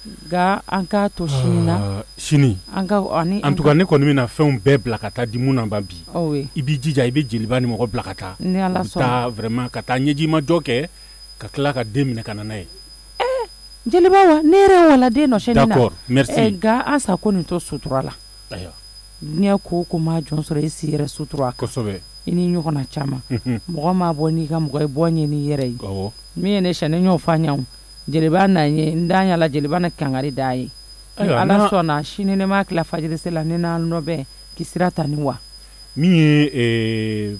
nka an k'a to sini na sini an ka en tout cas ne kɔni bɛna fɛnw bɛɛ bila ka taa di mun na ban bi i b'i jija i bɛ jeliba ni mɔgɔ bila ka taa ni ala sɔnna taa vraiment ka taa ɲɛjimajɔ kɛ ka tila ka den minɛ ka na n'a ye jeliba wa ne yɛrɛ wala den nɔ sɛni na d'accord merci nka an sa ko nin to sutura la ayiwa diɲɛ ko ko maa jɔn sɔrɔ i si yɛrɛ sutura kosɛbɛ i ni ɲɔgɔnna caman mɔgɔ m'a bɔ n'i ka mɔgɔ ye bɔ ɲɛ n'i yɛrɛ ye min ye ne sɛni ɲɔgɔn fa ɲɛw jeliba na ye n da yala jeliba na kangari da ye ni ala sɔnna sini ne m'a tila fajiri sela ne n'a nɔ bɛɛ k'i sira ta ni wa min ye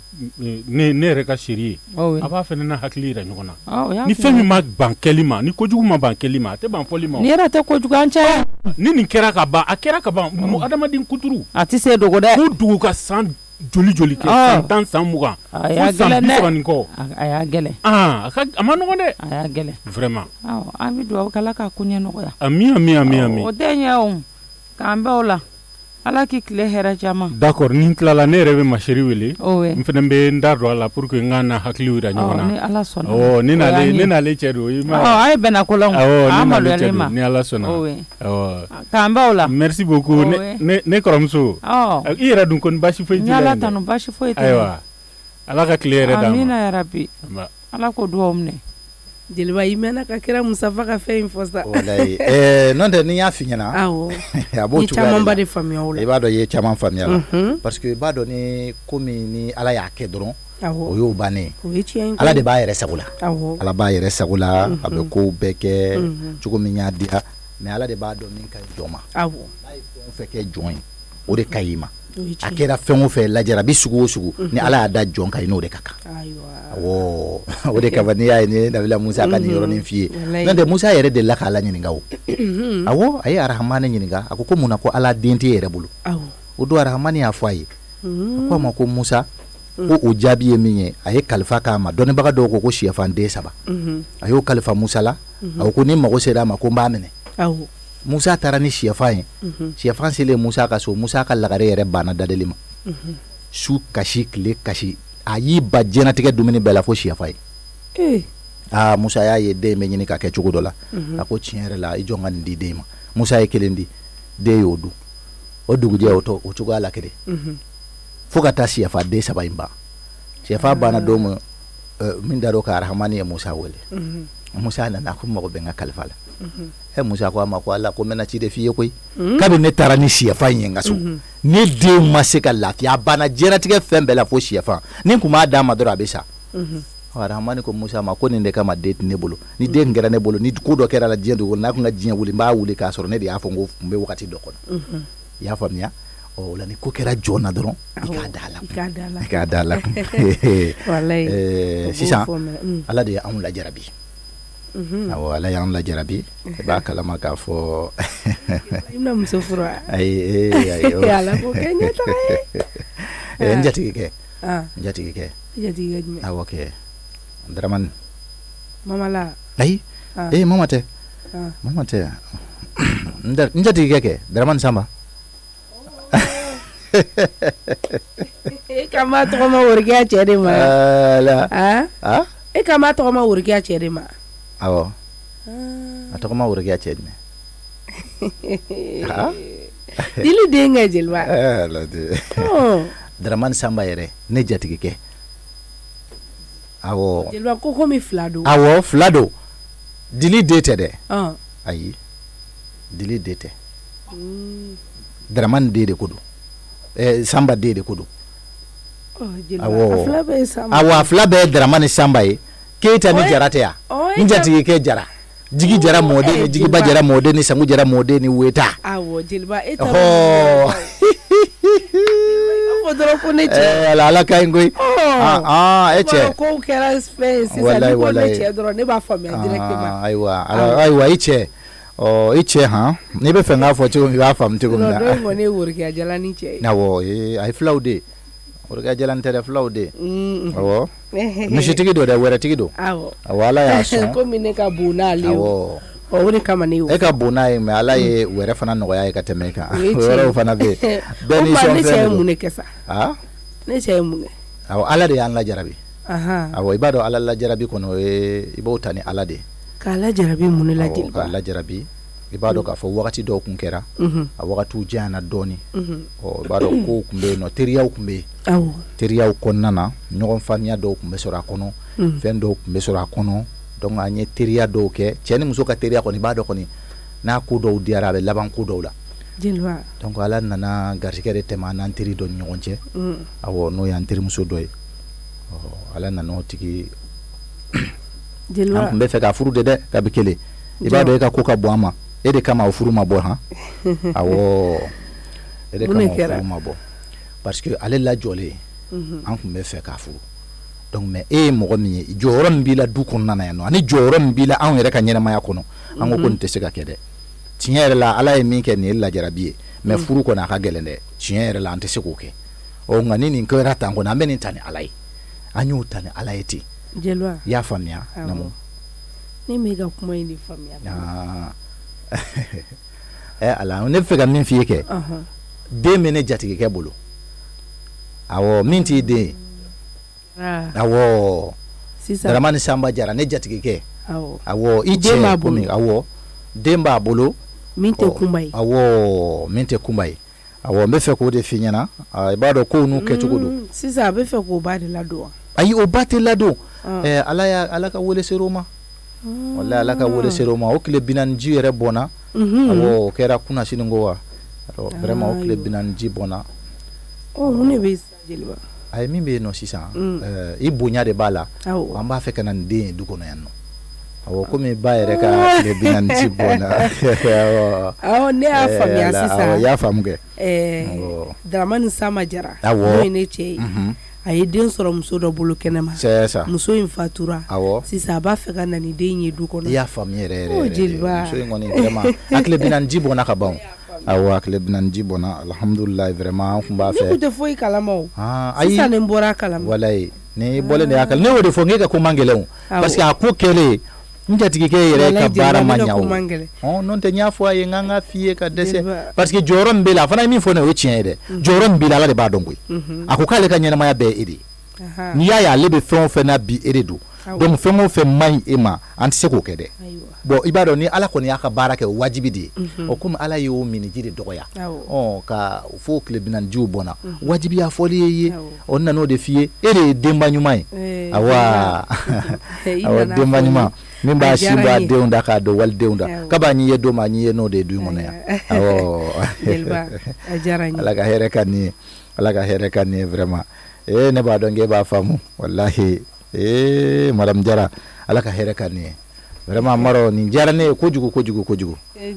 ne yɛrɛ ka seri ye a b'a fɛ ne na hakili yɛrɛ ɲɔgɔn na ni fɛn min ma ban kɛli ma ni kojugu ma ban kɛli ma a tɛ ban fɔli ma ni yɛrɛ tɛ kojugu an cɛ ni nin kɛra ka ban a kɛra ka ban adamaden kuturu a tɛ se dogo dɛ ko dugu ka san joli joli kɛ san 10 san 20 a y'a gɛlɛn dɛ nin kɔ a y'a gɛlɛn a ma nɔgɔn dɛ a y'a gɛlɛn vraiment an bɛ dugawu k'ala ka koɲɛ nɔgɔya ami o tɛ ɲɛ o k'an bɛɛ o la ala k'i tile hɛrɛ caman d'accord ni n tilala ne yɛrɛ bɛ ma chérie wele n fana bɛ n da don a la pour que n ka na hakiliw yira ɲɔgɔn na ni ala sɔnna ne n'ale cɛ don a ye bɛnna ko la a maloyalen ma ni ala sɔnna k'an bɛɛ o la merci beaucoup ne kɔrɔmuso i yɛrɛ dun ko ni baasi foyi t'i la ni ala tanu baasi foyi t'i la ayiwa ala ka tile yɛrɛ d'a ma amina yarabi ala ko dugawu minɛ jeliba i mɛnna ka kira musafa ka fɛn in fɔ sa walayi n'o tɛ ni y'a f'i ɲɛna a b'o cogoya camanba de faamuya o la i b'a dɔn i ye caman faamuya la parce que i b'a dɔn ni komi ni ala y'a kɛ dɔrɔn o y'o bannen ala de b'a yɛrɛ sago la ala b'a yɛrɛ sago la a bɛ kow bɛɛ kɛ cogo min y'a diya mais ala de b'a dɔn min ka ɲi jɔn ma n'a ye fɛn o fɛn kɛ jɔn ye o de ka ɲi i ma a kɛra fɛn o fɛn lajarabi sugu o sugu ni ala y'a da jɔn kan i n'o de ka kan o de kama n'i y'a ye ni nabila musa ka nin yɔrɔnin f'i ye n'o tɛ musa yɛrɛ delila k'ala ɲininka o awɔ a ye arahamani ɲininka a ko mun na ko ala den t'e yɛrɛ bolo o don arahamani y'a fɔ a ye a ko a ma ko musa ko o jaabi ye min ye a ye kalifa k'a ma dɔnnibaga dɔw ko siyɛfan den 3 a y'o kalifa musa la a ko ni mago sera a ma ko n b'a minɛ musa taara ni siyɛfan ye siyɛfan selen musa ka so musa ka lagare yɛrɛ banna dadeli ma su kasi tile kasi a y'i ba diɲɛnatigɛ dumuni bɛɛ la fo siyɛfan ye musa y'a ye den bɛ ɲini ka kɛ cogo dɔ la a ko tiɲɛ yɛrɛ la i jɔn ka nin di den ma musa ye 1 di den y'o dun o dugujɛ o cogoya la kelen fo ka taa siyɛfa den 3 in ban siyɛfa banna don min da dɔ ka arahamani ye musa wele musa nana ko mago bɛ n ka kalifa la musa ko a ma ko ala ko n bɛna ci de f'i ye koyi kabini ne taara ni siyɛfa in ye n ka so ne den ma se ka lafiya a banna diɲɛnatigɛ fɛn bɛɛ la fo siyɛfa ni kun b'a d'a ma dɔrɔn a bɛ sa arahamani ko musa ma ko nin de kama den tɛ ne bolo ni den kɛra ne bolo ni ko dɔ kɛra la diɲɛ dogo n'a kun ka diɲɛ wuli n b'a wuli k'a sɔrɔ ne de y'a fɔ n ko n bɛ wagati dɔ kɔnɔ i y'a faamuya o la ni ko kɛra jɔn na dɔrɔn i k'a da la sisan ala de y'anw lajarabi awɔ ala y'anw lajarabi i b'a kalama k'a fɔ i bɛna muso furu wa ayi ala ko kɛ ɲɛtaga ye n jatigikɛ jumɛn awɔ kɛ Dramani mama la ayi mama tɛ n jatigikɛ kɛ Dramani Samba e kama tɔgɔma worikiya cɛ de ma e kama tɔgɔma worikiya cɛ de ma awɔ a tɔgɔma worikiya cɛ jumɛn dili den kɛ jeliba Dramani Samba yɛrɛ ne jatigikɛ awɔ jeliba ko komi 2 don awɔ 2 don dili den tɛ dɛ ayi dili den tɛ Dramani den de ko don Samba den de ko don awɔ a 2 bɛɛ ye Dramani Samba ye Keita ni Jara tɛ yan n jatigikɛ Jara Jigi Jara mɔden ni Jigiba Jara mɔden ni Sango Jara mɔden ni Weta awɔ jeliba e ta ala ka ɲi koyi e cɛ ko kɛra fɛn sisan ni ko ne cɛ dɔrɔn ne b'a faamuya directement ayiwa i cɛ i cɛ n'i bɛ fɛ n k'a fɔ cogo min i b'a faamu cogo min na dɔ in kɔni ye worikiya jalani cɛ ye awɔ a ye filaw de worikiya jalani tɛ dɛ filaw de awɔ misitigi don dɛ wɛrɛtigi don awɔ ala y'a sɔn komi ne ka bon n'ale ye o de kama ne y'o e ka bon n'a ye mais ala ye wɛrɛ fana nɔgɔya ye ka tɛmɛ i kan wɛrɛw fana bɛ yen bɛɛ ni sɔn fɛn ne cɛ ye mun de kɛ sa ne cɛ ye mun kɛ awɔ ala de y'an lajarabi awɔ i b'a dɔn ala lajarabi kɔnɔ i b'o ta ni ala de k'a lajarabi mun la Jeliba k'a lajarabi i b'a dɔn k'a fɔ wagati dɔw kun kɛra a wagatiw janyana dɔɔni i b'a dɔn kow kun bɛ yen nɔ teriyaw kun bɛ yen teriyaw kɔnɔna na ɲɔgɔn faamuya dɔw kun bɛ sɔrɔ a kɔnɔ fɛn dɔw kun bɛ sɔrɔ a kɔnɔ donc an ye teriya dɔw kɛ cɛ ni muso ka teriya kɔni i b'a dɔn kɔni n'a ko dɔw diyara a bɛ laban ko dɔw la Jeliba donc ala nana garisɛgɛ de tɛmɛ an n'an teri dɔ ni ɲɔgɔn cɛ awɔ n'o y'an terimuso dɔ ye ala nana o tigi Jeliba an kun bɛ fɛ k'a furu de dɛ kabi kelen i b'a dɔn e ka ko ka bɔ an ma e de kama o furu ma bɔ han awɔ e de kama o furu ma bɔ parce que ale lajɔlen an kun bɛ fɛ k'a furu donc mais e ye mɔgɔ min ye jɔyɔrɔ min b'i la du kɔnɔna na yan nɔ ani jɔyɔrɔ min b'i la anw yɛrɛ ka ɲɛnamaya kɔnɔ an ko nin tɛ se ka kɛ dɛ tiɲɛ yɛrɛ la ala ye min kɛ nin ye lajarabi ye mais furu kɔni a ka gɛlɛn dɛ tiɲɛ yɛrɛ la an tɛ se k'o kɛ nka ni nin kɛra tan kɔni an bɛ nin ta ni ala ye an y'o ta ni ala ye ten Jeliba i y'a faamuya namu ne m'e ka kuma in de faamuya ala ne bɛ fɛ ka min f'i ye kɛ den bɛ ne jatigikɛ bolo awɔ min t'i den ye awɔ Daramani Samba Jara ne jatigikɛ awɔ i cɛ b'a bolo awɔ den b'a bolo min tɛ kunba ye awɔ min tɛ kunba ye awɔ n bɛ fɛ k'o de f'i ɲɛna i b'a dɔn kow n'u kɛcogo don sisan a bɛ fɛ k'o ba de ladon wa ayi o ba tɛ ladon ala ka wele ser'o ma wallahi ala ka wele ser'o ma o tile 40 yɛrɛ bɔnna awɔ o kɛra kunna sini ko wa vraiment o tile 40 bɔnna mun de bɛ Jeliba ayi min bɛ yen nɔ sisan i bonya de b'a la an b'a fɛ ka na nin den ye du kɔnɔ yan nɔ awɔ komi ba yɛrɛ ka tile 40 bɔnna awɔ ne y'a faamuya sisan awɔ i y'a faamu kɛ Daramani Samba Jara n'o ye ne cɛ ye a ye den sɔrɔ muso dɔ bolo kɛnɛma muso in fatura sisan a b'a fɛ ka na ni den ye du kɔnɔ i y'a faamu yɛrɛ yɛrɛ muso in kɔni vraiment a tile 40 bɔnna ka ban awɔ a tile 40 bɔnna alhamdulilayi vraiment an kun b'a fɛ ne kun tɛ foyi kalama o sisan ne bɔra kalama walayi ni bɔlen de y'a kalama ne y'o de fɔ n k'e ka ko man gɛlɛn o parce que a ko kɛlen n jatigikɛ yɛrɛ ka baara ma ɲa o n'o tɛ n y'a fɔ a ye n k'an ka f'i ye ka dɛsɛ parce que jɔyɔrɔ min b'e la a fana ye min fɔ ne ye o ye tiɲɛ ye dɛ jɔyɔrɔ min b'i la ala de b'a dɔn koyi a ko k'ale ka ɲɛnamaya bɛɛ ye e de ye n'i y'a ye ale bɛ fɛn o fɛn na bi e de don donc fɛn o fɛn man ɲi e ma an tɛ se k'o kɛ dɛ bon i b'a dɔn ni ala kɔni y'a ka baara kɛ o wajibi de ye o komi ala y'o miniji de dɔgɔya ka fo tile 40 bɔnna wajibiya fɔli ye ye o nana o de f'i ye e de ye denba ɲuman ye awɔ denba ɲuman min b'a sin bɔ a denw da k'a dɔn walidenw da k'a ɲi ye don ma ɲi ye n'o de ye du in kɔnɔ yan awɔ ala ka hɛrɛ ka nin ye ala ka hɛrɛ ka nin ye vraiment ne b'a dɔn k'e b'a faamu walahi madame Jara ala ka hɛrɛ ka nin ye vraiment maro nin diyara ne ye kojugu kojugu kojugu a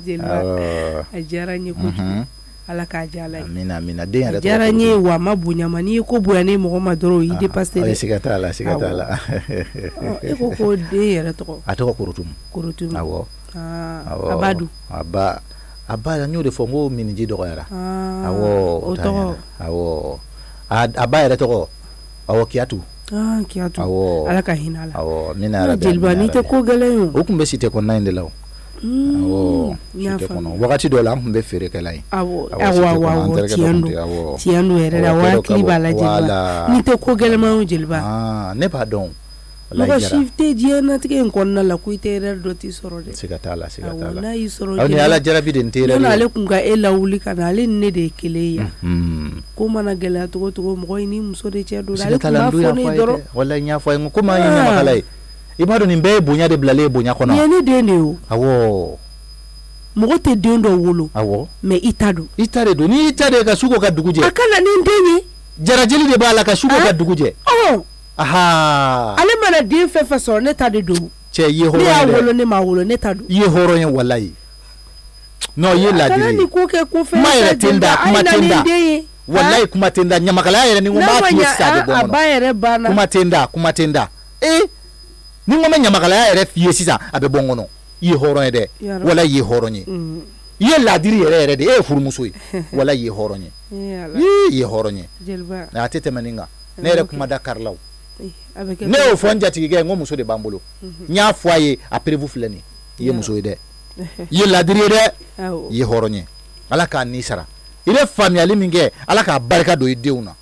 diyara n ye kojugu ala k'a diya ala ye amina amina den yɛrɛ diyara n ye wa a ma bonya ma n'i ye ko bonya ne mɔgɔ ma dɔrɔn o y'i dépassé dɛ siga t'a la siga t'a la e ko ko den yɛrɛ tɔgɔ a tɔgɔ Korotumu awɔ a b'a dun a ba n y'o de fɔ n ko miniji dɔgɔyara awɔ o tɔgɔ awɔ a ba yɛrɛ tɔgɔ awɔ Kiyatu Kiyatu ala ka hinɛ ala awɔ mina yɛrɛ Jeliba n'i tɛ ko gɛlɛn ye o tun bɛ cité kɔnɔna in de la o awɔ cité kɔnɔ wagati dɔ la an tun bɛ feerekɛla ye awɔ tiɲɛ don yɛrɛ la wa hakili b'a la Jeliba n'i tɛ ko gɛlɛman ye Jeliba ne b'a dɔn mɔgɔ si tɛ diɲɛnatigɛ in kɔnɔna la ko i tɛ erreur dɔ t'i sɔrɔ dɛ siga t'a la siga t'a la n'a y'i sɔrɔ aw ni ala jarabi de n tɛ erreur ye ale kun ka e lawuli ka na ale ni ne de ye kelen ye yan ko mana gɛlɛya cogo o cogo mɔgɔ i ni muso de cɛ don ale kun b'a fɔ ne dɔrɔn walayi n y'a fɔ a ye ko maa ye ɲamakala ye i b'a dɔn nin bɛɛ ye bonya de bilalen ye bonya kɔnɔ nin ye ne den de ye o awɔ mɔgɔ tɛ den dɔ wolo awɔ mais i ta don i ta de don n'i y'i ta de ye ka su ko ka dugu jɛ a ka na ni n den ye jarajeli de b'a la ka su ko ka dugu jɛ ale mana den fɛn fɛn sɔrɔ ne ta de don cɛ i ye hɔrɔn ye dɛ ne y'a wolo ne m'a wolo ne ta don i ye hɔrɔn ye walayi non i ye ladiri ye kana nin ko kɛ ko fɛn kuma yɛrɛ tɛ n da kuma tɛ n da walayi kuma tɛ n da ɲamakalaya yɛrɛ ni n ko n b'a f'i ye sisan a bɛ bɔ n kɔnɔ a ba yɛrɛ banna kuma tɛ n da kuma tɛ n da ni n ko n bɛ ɲamakalaya yɛrɛ f'i ye sisan a bɛ bɔ n kɔnɔ i ye hɔrɔn ye dɛ walayi i ye hɔrɔn ye i ye ladiri yɛrɛ yɛrɛ de e ye furumuso ye walayi i ye hɔrɔn ye i ye hɔrɔn ye a tɛ tɛmɛ nin kan ne yɛrɛ kuma da karilaw ne y'o fɔ n jatigikɛ n ko muso de b'an bolo n y'a fɔ a ye a prévu filɛ nin i ye muso ye dɛ i ye ladiri ye dɛ i ye hɔrɔn ye ala k'a ni sara i bɛ faamuyali min kɛ ala k'a barika don i denw na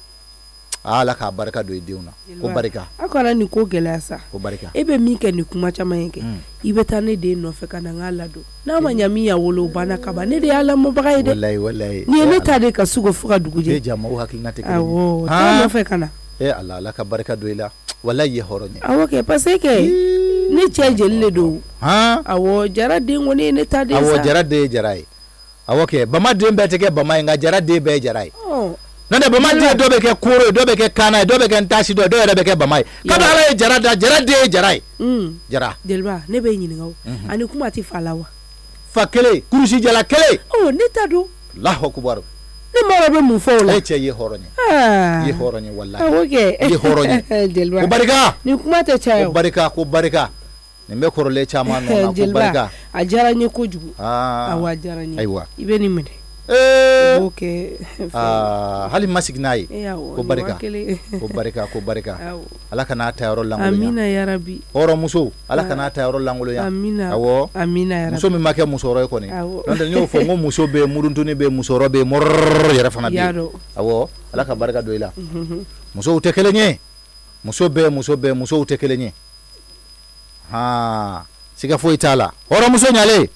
ala ka barika do denw na ko barika a kana ni ko gɛlɛya sa ko barika e bɛ min kɛ ni kuma caman ye kɛ i bɛ taa ne den nɔfɛ ka na n k'a ladon n'a ma ɲa min ya wolo banna ka ban ne de y'a lamɔbaga ye dɛ wallahi ni ye ne ta de ka sugo fo ka dugu jɛ e jamaw hakilina tɛ kelen awɔ taa nɔfɛ ka na ala ka barika do i la wallahi ye hɔrɔn ye awɔ kɛ parce que ne cɛ jeli le don awɔ jara den kɔni ye ne ta den sa awɔ jara den ye jara ye awɔ kɛ bama den bɛɛ tɛ kɛ bama ye nka jara den bɛɛ ye jara ye non de bama den dɔ bɛ kɛ koro ye dɔ bɛ kɛ kana ye dɔ bɛ kɛ ntasi dɔ ye dɔ yɛrɛ bɛ kɛ bama ye ka ala ye jara da jara den ye jara ye jara jeliba ne bɛ ɲininka o ani kuma tɛ fa la wa fa kelen kurusi jala kelen ne ta don Allahu akbar ne mɔrɔ bɛ mun fɔ o la e cɛ ye hɔrɔn ye ye hɔrɔn ye wallahi awɔ kɛ ye hɔrɔn ye jeliba ko barika ni kuma tɛ caya ko barika nin bɛ kɔrɔlen caman nɔ na ko barika a diyara n ye kojugu awɔ a diyara n ye ayiwa i bɛ nin minɛ hali ma sigi n'a ye ko barika ala kana ta yɔrɔ langolo amina ya rabbi hɔrɔn muso ala kana ta yɔrɔ langolo ya amina awɔ amina ya rabbi muso min ma kɛ musɔrɔ ye kɔni n'o tɛ n y'o fɔ n ko muso bɛ muruntuni bɛ musɔrɔ bɛ mɔrɔrɔ yɛrɛ fana bɛ awɔ ala ka barika don i la musow tɛ kelen ye musow tɛ kelen ye siga foyi t'a la hɔrɔn muso ɲalen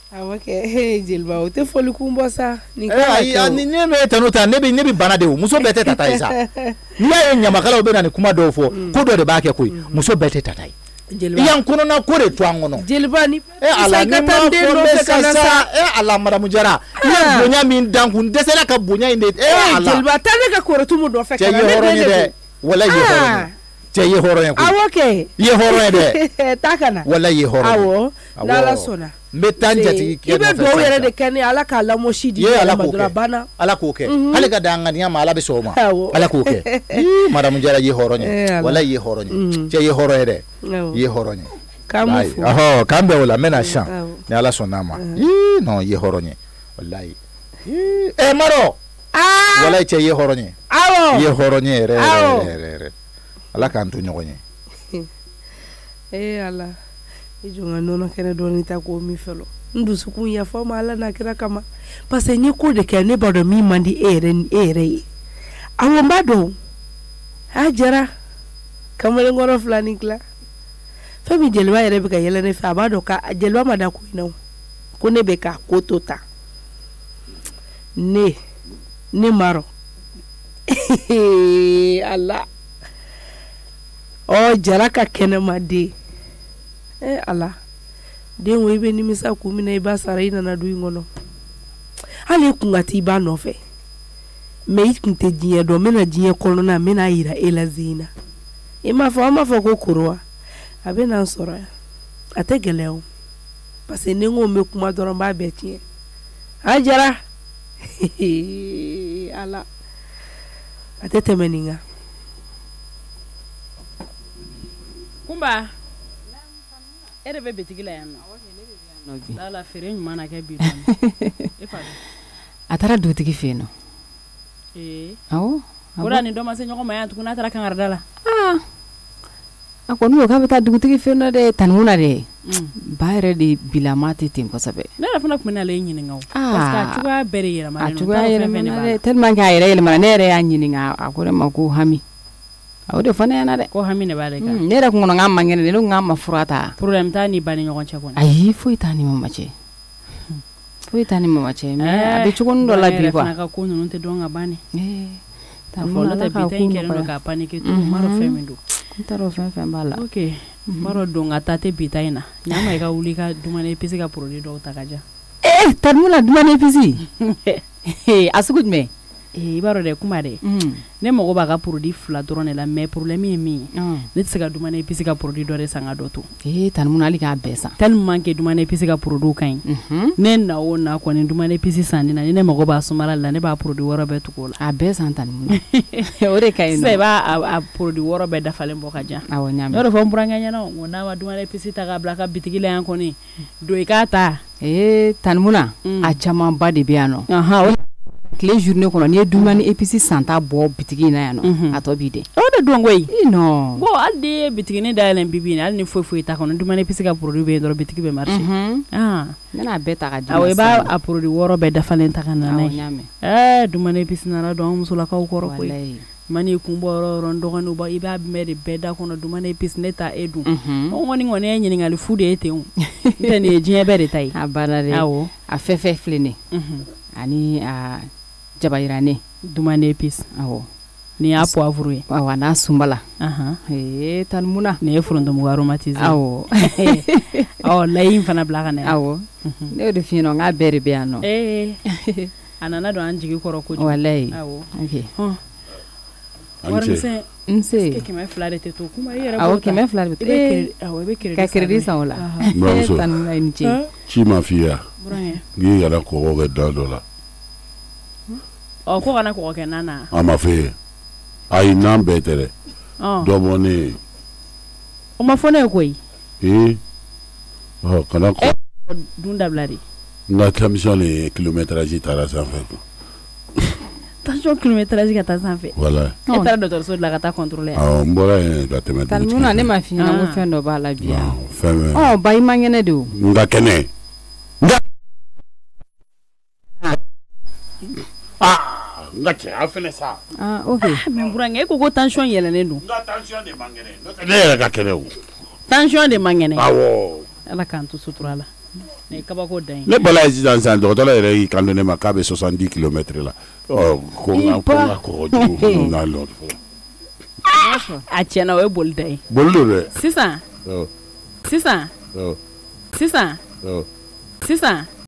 awɔ kɛ jeliba o tɛ fɔli kun bɔ sa ni ne bɛ tanu ta ne bɛ bana de o muso bɛɛ tɛ tata ye sa n'i y'a ye ɲamakalaw bɛ na ni kuma dɔw fɔ ko dɔ de b'a kɛ koyi muso bɛɛ tɛ tata ye i y'an kɔnɔna ko de to an kɔnɔ jeliba ni ala ni ma fɔ bɛ sa ala madamu jara i ye bonya min dan kun dɛsɛra ka bonya in de ala jeliba taa ne ka kɔrɔtumu nɔfɛ cɛ ye hɔrɔn ye dɛ wala ye hɔrɔn ye cɛ ye hɔrɔn ye koyi awɔ kɛ i ye hɔrɔn ye dɛ taa ka na wala ye hɔrɔn ye awɔ n'ala sɔnna n bɛ taa n jatigi kɛ nɔfɛ i bɛ dugawu yɛrɛ de kɛ ne ala k'a lamɔsi di ala k'o kɛ ala k'o kɛ hali ka dan ŋaniya ma ala bɛ sɔn o ma ala k'o kɛ madamu jara ye hɔrɔn ye wala ye hɔrɔn ye cɛ ye hɔrɔn ye dɛ i ye hɔrɔn ye k'an bɛn o la n bɛna siyan ni ala sɔnn'a ma non ye hɔrɔn ye walayi maro walayi cɛ ye hɔrɔn ye i ye hɔrɔn ye yɛrɛ ala k'an to ɲɔgɔn ye ala i jɔ n ka nɔnɔ kɛnɛ dɔɔni ta k'o min fɔlɔ n dusukun yafa ma ala n'a kira kama parce que n ye ko de kɛ ne b'a dɔn min man di e yɛrɛ ye awɔ n b'a dɔn a jara kamalenkɔrɔ fila ni tila fɛn min jeliba yɛrɛ bɛ ka yɛlɛ ne fɛ a b'a dɔn ka jeliba ma da ko in na ko ne bɛ ka ko to ta ne marɔ ala jara ka kɛnɛma den ala den wo i bɛ nimisa kun min na i b'a sara i nana don in kɔnɔ hali i kun ka t'i ba nɔfɛ mɛ i kun tɛ diɲɛ dɔn n bɛna diɲɛ kɔnɔna n bɛna yira e la zina i m'a fɔ an b'a fɔ ko koro wa a bɛ na n sɔrɔ yan a tɛ gɛlɛya o parce que ni n ko n bɛ kuma dɔrɔn n b'a bɛɛ tiɲɛ a jara ala a tɛ tɛmɛ nin kan kunba e de bɛ bitigi la yan nɔ ala feere ɲuman na kɛ bi a taara dutigi fɛ yen nɔ awɔ o da ni dɔ ma se ɲɔgɔn ma yan tuguni n'a taara kangarida la a kɔni ko k'a bɛ taa dugutigi fɛ yen nɔ dɛ Tanimu na dɛ ba yɛrɛ de bilama tɛ ten kosɛbɛ ne yɛrɛ fana tun bɛ n'ale ɲininka o parce que a cogoya bɛɛ de yɛlɛmana a cogoya yɛlɛmana dɛ tellement que a yɛrɛ yɛlɛmana ne yɛrɛ y'a ɲininka a ko ne ma ko hami o de fɔ ne ɲɛna dɛ ko hami de b'ale kan ne yɛrɛ kun kɔnɔ k'a man kɛnɛ de ne ko k'a ma fura ta problème t'a ni ba ni ɲɔgɔn cɛ kɔni ayi foyi t'a ni mama cɛ foyi t'a ni mama cɛ mais a bɛ cogonin dɔ la bi quoi fana ka ko ninnu tɛ dɔn ka ban ne fɔlɔ tɛ bi ta in kɛlen don ka paniquer tout n b'a dɔn fɛn min don n t'a dɔn fɛn b'a la ok n b'a dɔn don ka taa tɛ bi ta in na ɲa ma i ka wuli ka dumuni épice ka produit dɔw ta ka diya Tanimu na dumuni épice a sugu jumɛn i b'a dɔn dɛ kuma dɛ ne mago b'a ka produit 2 dɔrɔn de la mais problème ye min ye ne tɛ se ka dumuni épice ka produit dɔ de san ka dɔ to Tanimu na hali k'a bɛɛ san tellement que dumuni épice ka produit ka ɲi ne na o na kɔni dumuni épice sanni na ni ne mago b'a sumala la ne b'a produit wɔɔrɔ bɛɛ tugu o la a bɛɛ san Tanimu na o de ka ɲi sisan i b'a produit wɔɔrɔ bɛɛ dafalen bɔ ka diya awɔ ɲaami yɔrɔ fɔ n burankɛ ɲɛna o n'a ma dumuni épice ta k'a bila ka bitigi la yan kɔni don i k'a ta Tanimu na a camanba de bɛ yan nɔ tile journée kɔnɔ n'i ye dumuni épice san ta bɔ bitigi in na yan nɔ a tɔ b'i den o de don koyi non bon hali n'i ye bitiginin dayɛlɛn bibi in na hali ni foyi t'a kɔnɔ dumuni épice ka produit bɛ yen dɔrɔn bitigi bɛ marché n bɛna a bɛɛ ta ka di awɔ i b'a a produit 6 bɛɛ dafalen ta ka na n'a ye dumuni épice nana don an musolakaw kɔrɔ koyi mani kumboro rondoga no ba iba mere beda kono dumane pisneta edu on woni ngone nyiningali fude eteun tane jinya bere tai abalare awo a fefe flene ani a jabairane dumane pis awo ni a poivre awa na sumbala talmuna ne furondo mu aromatiser awo awo layin fana blaga ne awo ne de fino nga bere be ano anana do anjigi koro ko wallahi awo okay Anche. Nse ke me flare te to kuma yera awo ke me flare te awo be kere ka kere sa wala Bravo. Chi mafia. Gi yara ko go da dola. O ko kana ko ke nana. Ama fe. Ai nam betere. Do boni. O ma fone ko yi. Kana ko dunda blari. Na kamishoni kilometrage tara sa fe. Tension kilométrage ka ta sanfé. Voilà. Et ta docteur so la ka ta contrôler. Mbora ga teme. Talmuna ne ma fina mo fendo ba la bia. Femme. Ba imangene do. Nga kene. Nga che afene sa. Okay. Men burange ko tension yelene do. Nga tension de mangene. Ne ga kene o. Tension de mangene. Awo. Ala kan to suturala. Ne kaba ko dai. Ne bala yi dans un docteur là il kan donner ma cabe 70 km là. Oh, ko na lo. A tiena we bol dai. Bollo re. Sisa. Sisa. Sisa. Sisa.